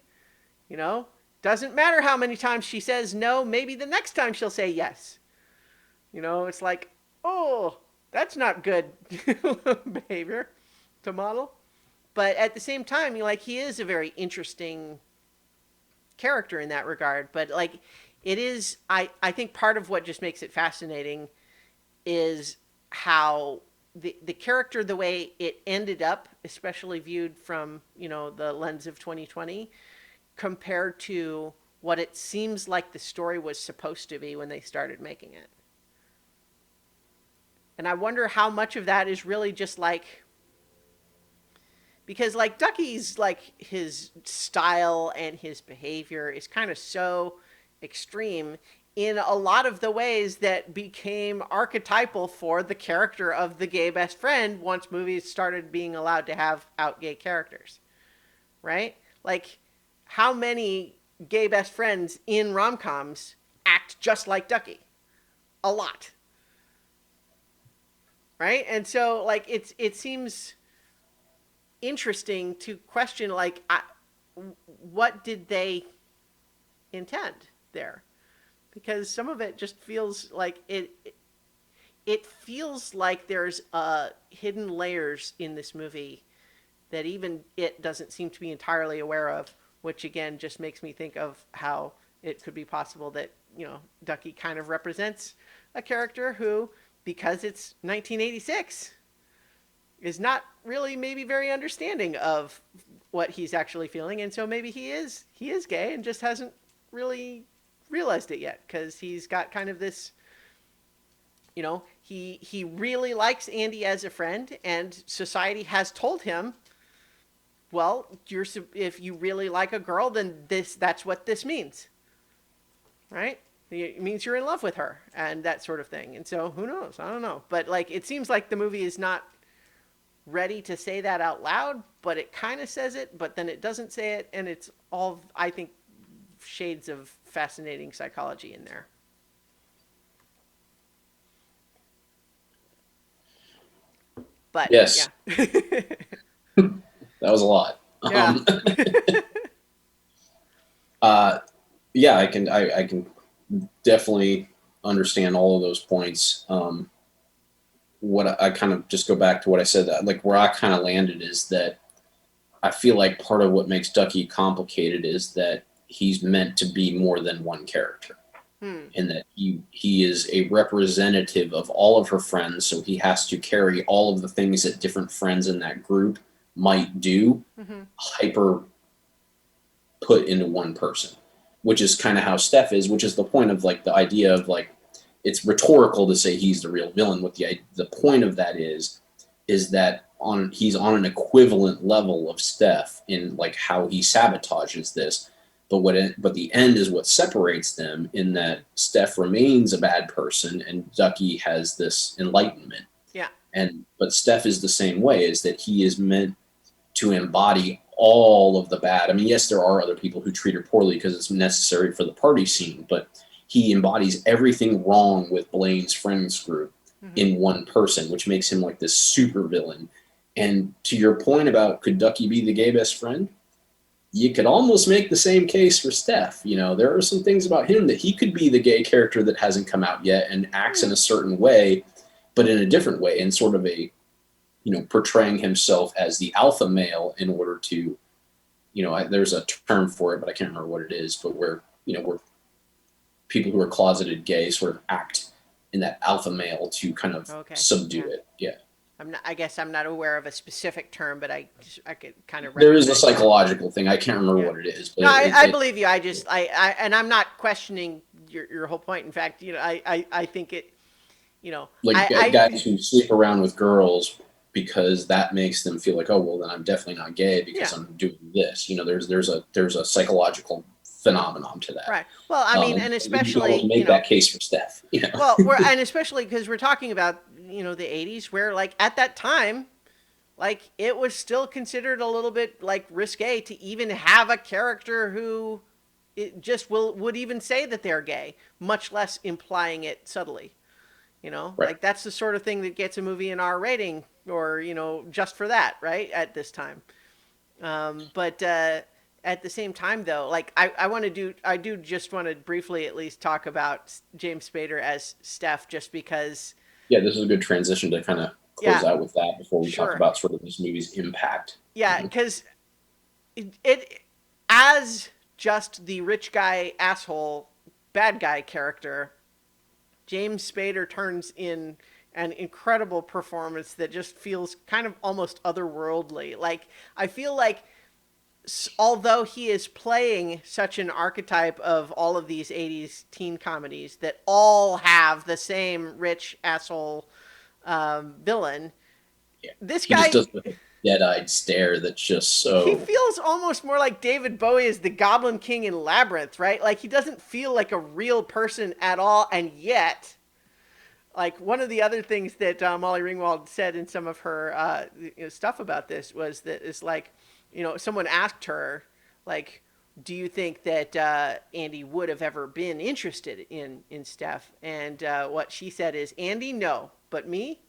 you know, doesn't matter how many times she says no, maybe the next time she'll say yes. It's like, oh, that's not good behavior to model. But at the same time, he is a very interesting character in that regard. But like, it is, I think part of what just makes it fascinating is how the character, the way it ended up, especially viewed from, the lens of 2020, compared to what it seems like the story was supposed to be when they started making it. And I wonder how much of that is really just like, because like Ducky's like his style and his behavior is kind of so extreme in a lot of the ways that became archetypal for the character of the gay best friend once movies started being allowed to have out gay characters, right? Like, how many gay best friends in rom-coms act just like Ducky? A lot, right? And so like it seems interesting to question like what did they intend there, because some of it just feels like it feels like there's hidden layers in this movie that even it doesn't seem to be entirely aware of, which again just makes me think of how it could be possible that, Ducky kind of represents a character who, because it's 1986, is not really maybe very understanding of what he's actually feeling, and so maybe he is gay and just hasn't really realized it yet, because he's got kind of this, he really likes Andy as a friend, and society has told him, well, if you really like a girl, then that's what this means, right? It means you're in love with her and that sort of thing. And so who knows? I don't know. But like, it seems like the movie is not ready to say that out loud, but it kind of says it, but then it doesn't say it. And it's all, I think, shades of fascinating psychology in there. But Yes, yeah. that was a lot. Yeah. Uh, yeah, I can definitely understand all of those points. What I kind of just go back to what I said, that like where I kind of landed is that I feel like part of what makes Ducky complicated is that he's meant to be more than one character, Hmm. and that he is a representative of all of her friends, so he has to carry all of the things that different friends in that group might do, Mm-hmm. hyper put into one person, which is kind of how Steph is, which is the point of like the idea of like it's rhetorical to say he's the real villain. What the point of that is that on he's on an equivalent level of Steph in like how he sabotages this. But the end is what separates them, in that Steph remains a bad person and Ducky has this enlightenment. Yeah. And but Steph is the same way, is that he is meant to embody all of the bad. I mean, yes, there are other people who treat her poorly because it's necessary for the party scene, but he embodies everything wrong with Blaine's friends group Mm-hmm. in one person, which makes him like this super villain. And to your point about could Ducky be the gay best friend? You could almost make the same case for Steph. There are some things about him that he could be the gay character that hasn't come out yet and acts in Hmm. a certain way, but in a different way, in sort of a, portraying himself as the alpha male in order to, there's a term for it, but I can't remember what it is, but where people who are closeted gay sort of act in that alpha male to kind of Okay. subdue Yeah. it. Yeah. I guess I'm not aware of a specific term, but I could kind of There is a recognize that. psychological thing. I can't remember Yeah. what it is, but No, I believe you. And I'm not questioning your whole point. In fact, I think it, like I guys who sleep around with girls because that makes them feel like, oh well, then I'm definitely not gay because yeah. I'm doing this. There's a psychological phenomenon to that. Right. Well, I mean, and You can almost especially, make that case for Steph. well, and especially because we're talking about, the 80s, where like at that time, like it was still considered a little bit like risque to even have a character who it just would even say that they're gay, much less implying it subtly. Right. Like that's the sort of thing that gets a movie an R rating, or just for that, right? At this time. But at the same time, though, like I do just want to briefly at least talk about James Spader as Steph, just because, Yeah, this is a good transition to kind of close yeah, out with that before we talk sure, about sort of this movie's impact. yeah, because it as just the rich guy asshole bad guy character, James Spader turns in an incredible performance that just feels kind of almost otherworldly. Like I feel like although he is playing such an archetype of all of these 80s teen comedies that all have the same rich asshole villain, Yeah, this he just guy, does the dead-eyed stare that's just he so. feels almost more like David Bowie as the Goblin King in Labyrinth, right? Like he doesn't feel like a real person at all, and yet, like one of the other things that Molly Ringwald said in some of her stuff about this was that it's like, someone asked her, like, do you think that Andy would have ever been interested in Steph? And what she said is, Andy, no, but me,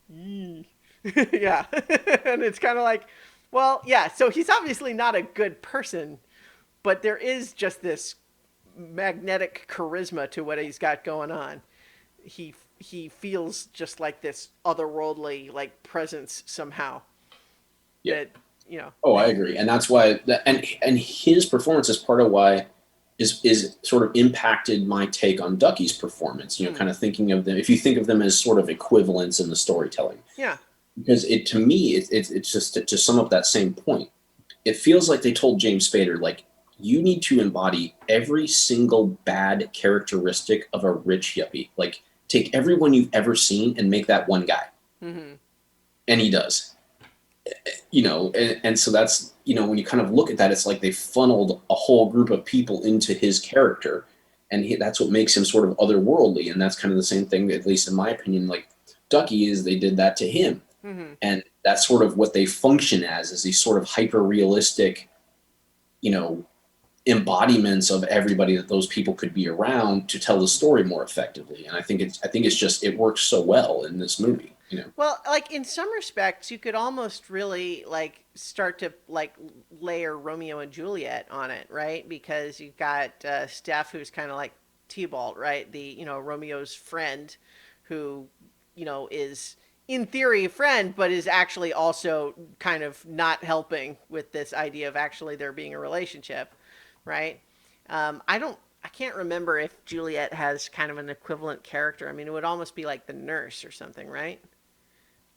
yee. Yeah, and it's kind of like, well, yeah. So he's obviously not a good person, but there is just this magnetic charisma to what he's got going on. He feels just like this otherworldly like presence somehow Yeah. that you know. Oh, I agree, and that's why and his performance is part of why is sort of impacted my take on Ducky's performance. You know, Hmm. kind of thinking of them, if you think of them as sort of equivalents in the storytelling, Yeah. because it to me it's just to sum up that same point. It feels like they told James Spader, like, you need to embody every single bad characteristic of a rich yuppie. Like, take everyone you've ever seen and make that one guy, Mm-hmm. and he does. And so that's, when you kind of look at that, it's like they funneled a whole group of people into his character, and that's what makes him sort of otherworldly. And that's kind of the same thing, at least in my opinion, like Ducky is. They did that to him, Mm-hmm. and that's sort of what they function as, is these sort of hyper realistic, you know, embodiments of everybody that those people could be around to tell the story more effectively. And I think it's just, it works so well in this movie. Well, like in some respects, you could almost really like start to like layer Romeo and Juliet on it, right? Because you've got Steph, who's kind of like Tybalt, right? The Romeo's friend, who is in theory a friend, but is actually also kind of not helping with this idea of actually there being a relationship, right? I can't remember if Juliet has kind of an equivalent character. I mean, it would almost be like the nurse or something, right?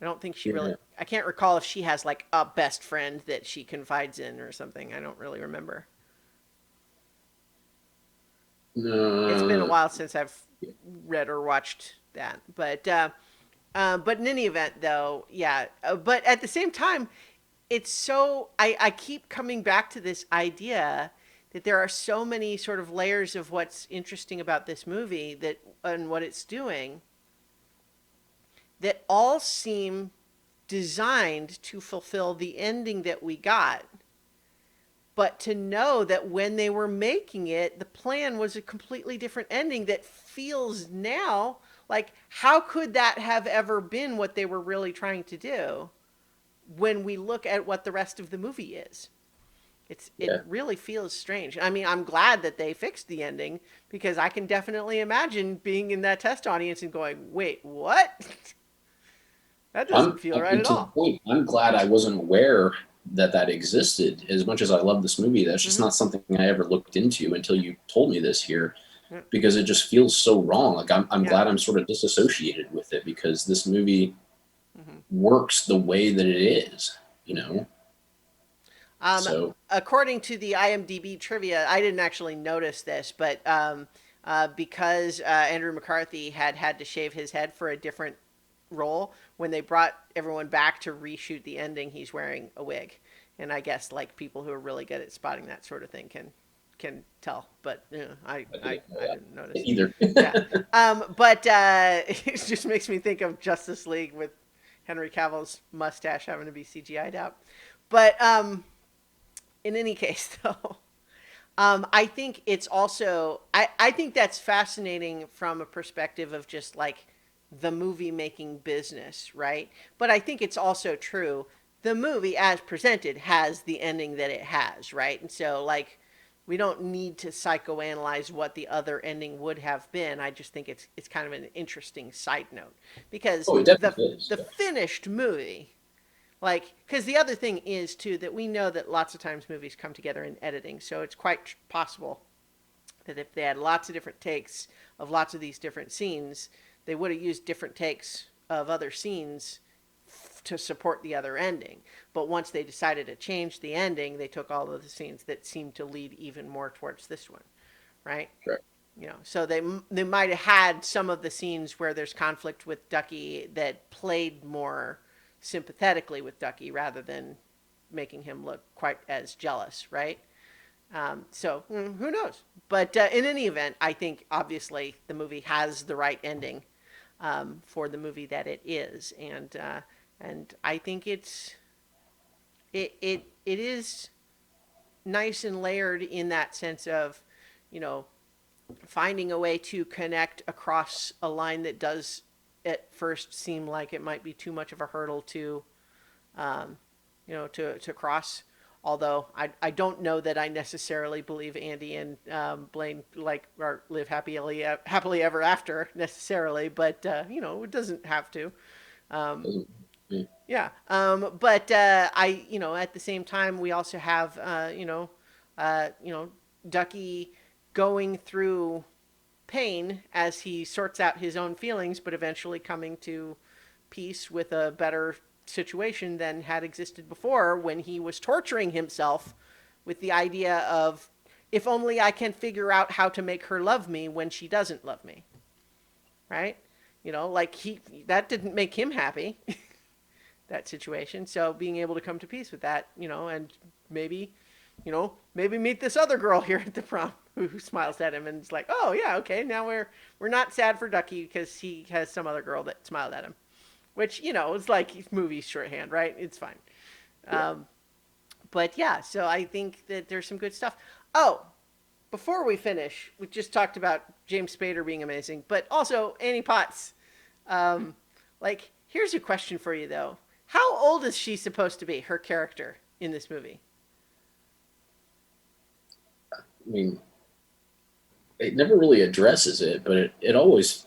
I don't think she really. Yeah. I can't recall if she has like a best friend that she confides in or something. I don't really remember. It's been a Uh, while since I've read or watched that, but in any event, though, yeah. But at the same time, it's so I keep coming back to this idea that there are so many sort of layers of what's interesting about this movie that and what it's doing that all seem designed to fulfill the ending that we got, but to know that when they were making it, the plan was a completely different ending that feels now like, how could that have ever been what they were really trying to do when we look at what the rest of the movie is? It yeah. really feels strange. I mean, I'm glad that they fixed the ending because I can definitely imagine being in that test audience and going, "Wait, what?" That doesn't feel right And at to the all. point, I'm glad I wasn't aware that existed. As much as I love this movie, that's just Mm-hmm. not something I ever looked into until you told me this here, Yeah. because it just feels so wrong. Like, I'm Yeah. glad I'm sort of disassociated with it, because this movie Mm-hmm. works the way that it is, Yeah. Um, So, According to the IMDb trivia, I didn't actually notice this, but because Andrew McCarthy had to shave his head for a different role, when they brought everyone back to reshoot the ending, he's wearing a wig. And I guess like people who are really good at spotting that sort of thing can tell, but I didn't know I didn't that notice. either. Yeah, but it just makes me think of Justice League with Henry Cavill's mustache having to be CGI'd out. But in any case, though, I think it's also I think that's fascinating from a perspective of just like the movie making business, right? But I think it's also true the movie as presented has the ending that it has, right? And so like we don't need to psychoanalyze what the other ending would have been. I just think it's kind of an interesting side note because Oh, it the definitely is. the finished movie, like, because the other thing is too that we know that lots of times movies come together in editing, so it's quite possible that if they had lots of different takes of lots of these different scenes, they would have used different takes of other scenes to support the other ending. But once they decided to change the ending, they took all of the scenes that seemed to lead even more towards this one, right? Correct. So they might have had some of the scenes where there's conflict with Ducky that played more sympathetically with Ducky rather than making him look quite as jealous, right? So who knows? But in any event, I think obviously the movie has the right ending for the movie that it is, and I think it is nice and layered in that sense of, you know, finding a way to connect across a line that does at first seem like it might be too much of a hurdle to, um, to cross, Although I don't know that I necessarily believe Andy and Blaine live happily ever after necessarily, but it doesn't have to. Um, Doesn't- yeah. yeah. But at the same time, we also have Ducky going through pain as he sorts out his own feelings, but eventually coming to peace with a better situation than had existed before when he was torturing himself with the idea of, if only I can figure out how to make her love me when she doesn't love me. Right? Like that didn't make him happy, that situation. So being able to come to peace with that, and maybe, maybe meet this other girl here at the prom who smiles at him and is like, oh yeah, okay, now we're not sad for Ducky because he has some other girl that smiled at him, which is like movie shorthand, right? It's fine. Yeah. But yeah, so I think that there's some good stuff. Oh, before we finish, we just talked about James Spader being amazing, but also Annie Potts. Here's a question for you though: how old is she supposed to be? Her character in this movie? I mean, it never really addresses it, but it always,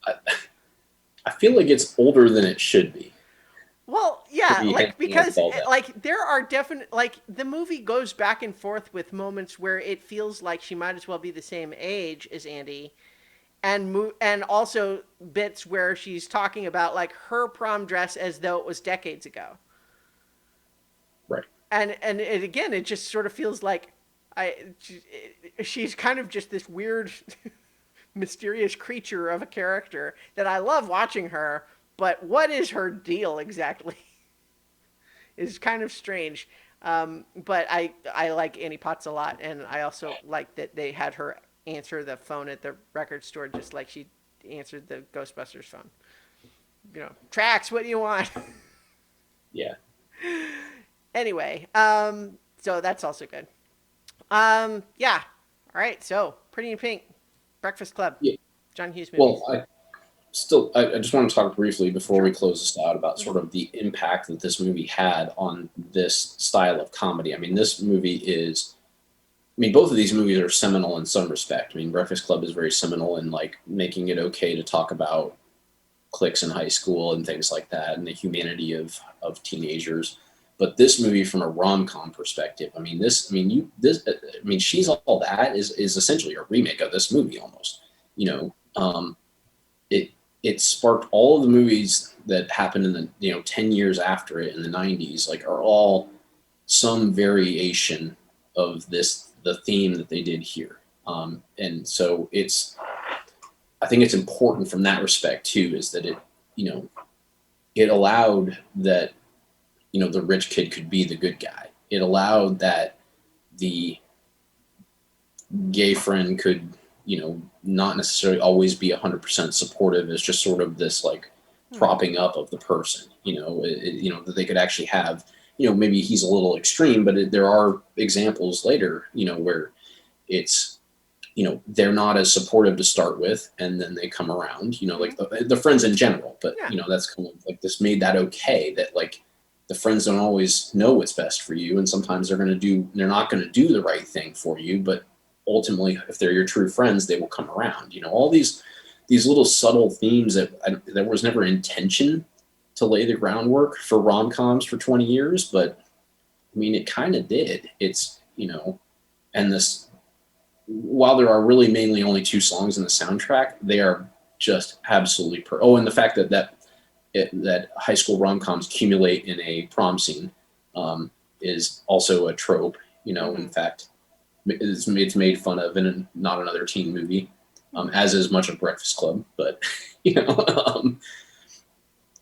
I, I feel like it's older than it should be Well, to yeah, be like hanging out with because all that. there are definite the movie goes back and forth with moments where it feels like she might as well be the same age as Andy, and also bits where she's talking about like her prom dress as though it was decades ago. Right. And again, it just sort of feels like I she's kind of just this weird mysterious creature of a character that I love watching her, but what is her deal exactly? Is kind of strange. But I like Annie Potts a lot, and I also like that they had her answer the phone at the record store just like she answered the Ghostbusters phone. Tracks, what do you want? Yeah. Anyway, so that's also good. Yeah. All right. So, Pretty in Pink, Breakfast Club, Yeah. John Hughes Well, movies. I just want to talk briefly before we Sure. close this out about Mm-hmm. sort of the impact that this movie had on this style of comedy. I mean, this movie is, I mean, both of these movies are seminal in some respect. I mean, Breakfast Club is very seminal in like making it okay to talk about cliques in high school and things like that and the humanity of teenagers. But this movie, from a rom com perspective, I mean, I mean, She's All That is essentially a remake of this movie almost. You know, it it sparked all of the movies that happened in the 10 years after it in the '90s. Like, are all some variation of the theme that they did here. And so I think it's important from that respect too, is that you know, it allowed that, the rich kid could be the good guy. It allowed that the gay friend could, not necessarily always be 100% supportive. It's just sort of this like Hmm. propping up of the person, that they could actually have, maybe he's a little extreme, but there are examples later, where it's, they're not as supportive to start with, and then they come around, Mm-hmm. like the friends in general. But Yeah. that's kind of like, this made that okay, that like the friends don't always know what's best for you, and sometimes they're not going to do the right thing for you, but ultimately, if they're your true friends, they will come around. All these little subtle themes that there was never intention to lay the groundwork for rom-coms for 20 years, but I mean, it kind of did. It's, and this, while there are really mainly only two songs in the soundtrack, they are just absolutely oh, and the fact that high school rom-coms accumulate in a prom scene, is also a trope. In Mm-hmm. fact, it's made fun of in Not Another Teen Movie, Mm-hmm. as is much of Breakfast Club. But you know,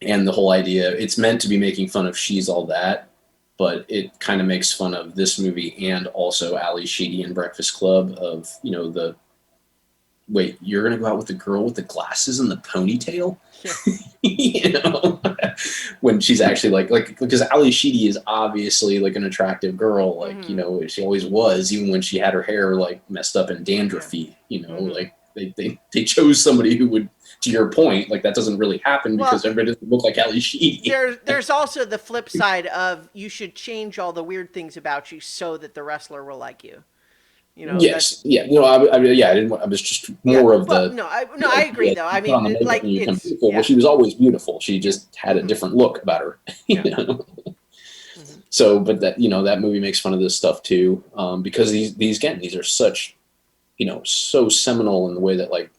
and the whole idea, it's meant to be making fun of She's All That, but it kind of makes fun of this movie and also Ali Sheedy in Breakfast Club, of, the wait, you're gonna go out with the girl with the glasses and the ponytail? Yes. you know when she's actually like because Ali Sheedy is obviously like an attractive girl, like, Mm-hmm. she always was, even when she had her hair like messed up and Yeah. dandruffy, Mm-hmm. like they chose somebody who would, to your point, like that doesn't really happen Well, because everybody doesn't look like Ali Sheedy. there's also the flip side of you should change all the weird things about you so that the wrestler will like you. That's Yes, yeah, yeah, I didn't. I was just yeah. more of Well, no, the I agree idea though. you I put on the mean, makeup like and you become it's beautiful. Well, yeah, she was always beautiful. She yeah, just had a different look about her. yeah. You know? Hmm. So, but that that movie makes fun of this stuff too, because these are such so seminal in the way that like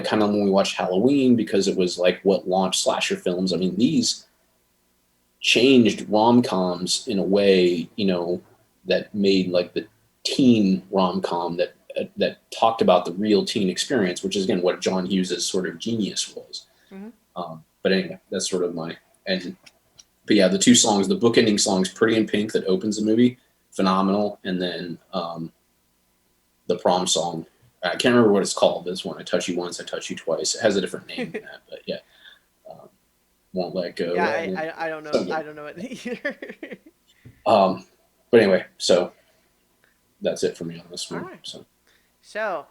kind of when we watched Halloween because it was like what launched slasher films. I mean, these changed rom-coms in a way, that made like the teen rom-com that talked about the real teen experience, which is again what John Hughes's sort of genius was. Hmm. But anyway, that's sort of my and but yeah, the two songs, the bookending songs, "Pretty in Pink" that opens the movie, phenomenal, and then the prom song. I can't remember what it's called. This one, "I Touch You Once, I Touch You Twice." It has a different name than that, but yeah, um, "Won't Let Go." Yeah, And I don't know. so I good. don't know it either. Um, but anyway, so that's it for me on this All one. right. So So,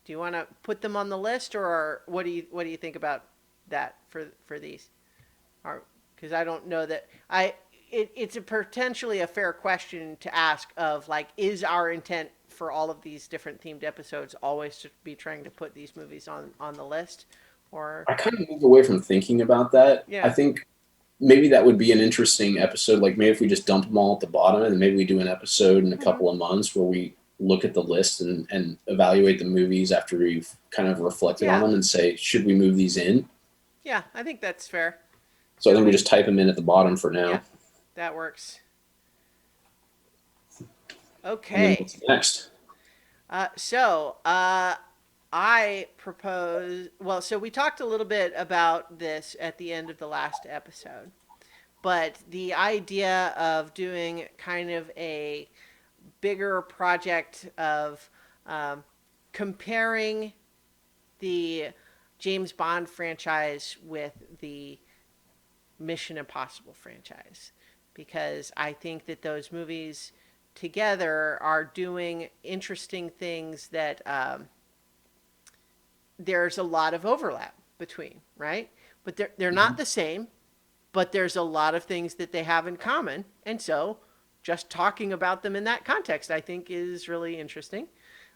do you want to put them on the list, or what do you think about that for these? Or because I don't know that it's a potentially a fair question to ask of like, is our intent for all of these different themed episodes always to be trying to put these movies on the list, or I kind of moved away from thinking about that. I yeah. think maybe that would be an interesting episode. Like maybe if we just dump them all at the bottom, and then maybe we do an episode in a Hmm. couple of months where we look at the list and evaluate the movies after we've kind of reflected on Yeah, them and say, should we move these in? yeah, I think that's fair. So I think we So just type them in at the bottom for yeah, now. that works. And then Okay. what's next? I propose. Well, so we talked a little bit about this at the end of the last episode, but the idea of doing kind of a bigger project of um, comparing the James Bond franchise with the Mission Impossible franchise, because I think that those movies together are doing interesting things that there's a lot of overlap between, right? But they're not Mhm. the same, but there's a lot of things that they have in common. And so just talking about them in that context, I think, is really interesting.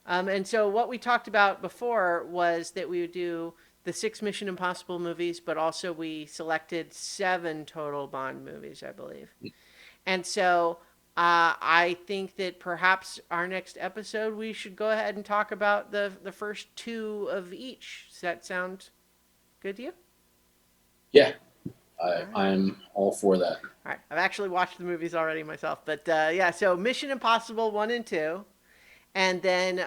And so what we talked about before was that we would do the 6 Mission Impossible movies, but also we selected 7 total Bond movies, I believe. And so I think that perhaps our next episode we should go ahead and talk about the first 2 of each. Does that sound good to you? Yeah, All right. I'm all for that. All right. I've actually watched the movies already myself, but yeah. So Mission Impossible 1 and 2, and then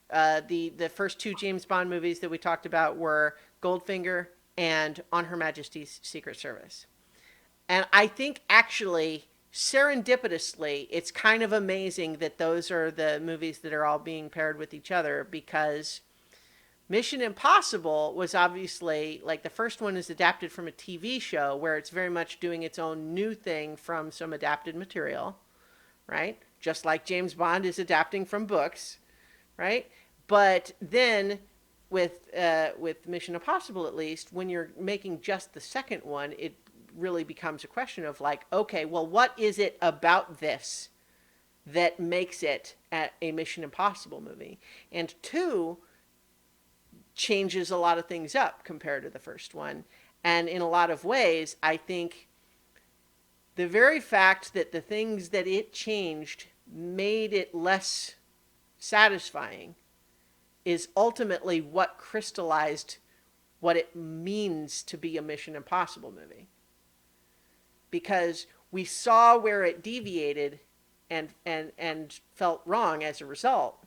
the first 2 James Bond movies that we talked about were Goldfinger and On Her Majesty's Secret Service. And I think actually, serendipitously, it's kind of amazing that those are the movies that are all being paired with each other, because Mission Impossible was obviously like the first one is adapted from a TV show where it's very much doing its own new thing from some adapted material, right? Just like James Bond is adapting from books, right? But then with Mission Impossible, at least, when you're making just the second one, it really becomes a question of like, okay, well, what is it about this that makes it a Mission Impossible movie? And 2 changes a lot of things up compared to the first one. And in a lot of ways, I think the very fact that the things that it changed made it less satisfying is ultimately what crystallized what it means to be a Mission Impossible movie. Because we saw where it deviated and felt wrong as a result,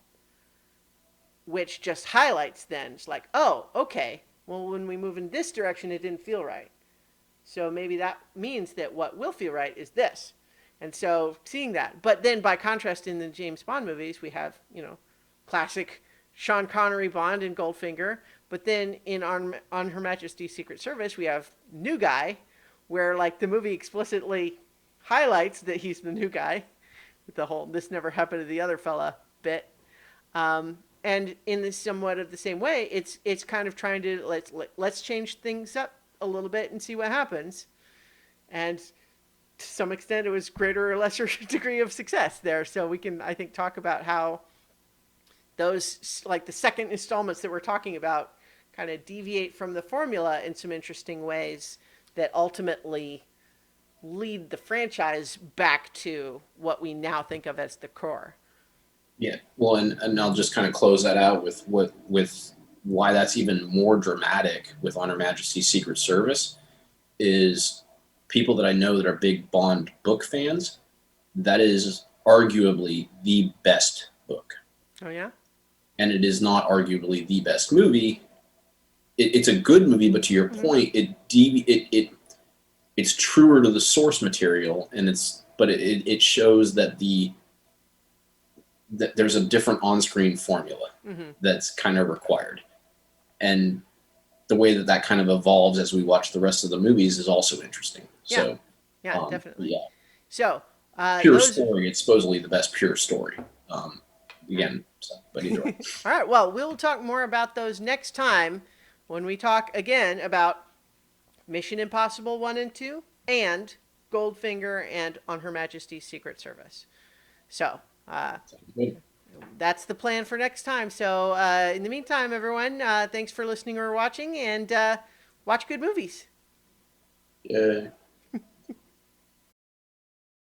which just highlights then it's like, oh, okay, well, when we move in this direction, it didn't feel right. So maybe that means that what will feel right is this. And so seeing that. But then by contrast, in the James Bond movies, we have, classic Sean Connery Bond and Goldfinger. But then on Her Majesty's Secret Service, we have new guy, where like the movie explicitly highlights that he's the new guy with the whole "this never happened to the other fella" bit. And in this somewhat of the same way, it's kind of trying to let's change things up a little bit and see what happens. And to some extent, it was greater or lesser degree of success there. So we can, I think, talk about how those, like the second installments that we're talking about, kind of deviate from the formula in some interesting ways that ultimately lead the franchise back to what we now think of as the core. Yeah. Well, and I'll just kind of close that out with why that's even more dramatic with On Her Majesty's Secret Service is people that I know that are big Bond book fans. That is arguably the best book, Oh yeah. and it is not arguably the best movie. It's a good movie, but to your Mm-hmm. point, it's truer to the source material, and it shows that that there's a different on-screen formula Mm-hmm. that's kind of required, and the way that that kind of evolves as we watch the rest of the movies is also interesting. Yeah. So, Yeah. Definitely. yeah, So pure those. story. It's supposedly the best pure story. Again, so, but either way, All right. Well, we'll talk more about those next time when we talk again about Mission Impossible 1 and 2 and Goldfinger and On Her Majesty's Secret Service. So, that's the plan for next time. So, in the meantime, everyone, thanks for listening or watching, and watch good movies. yeah.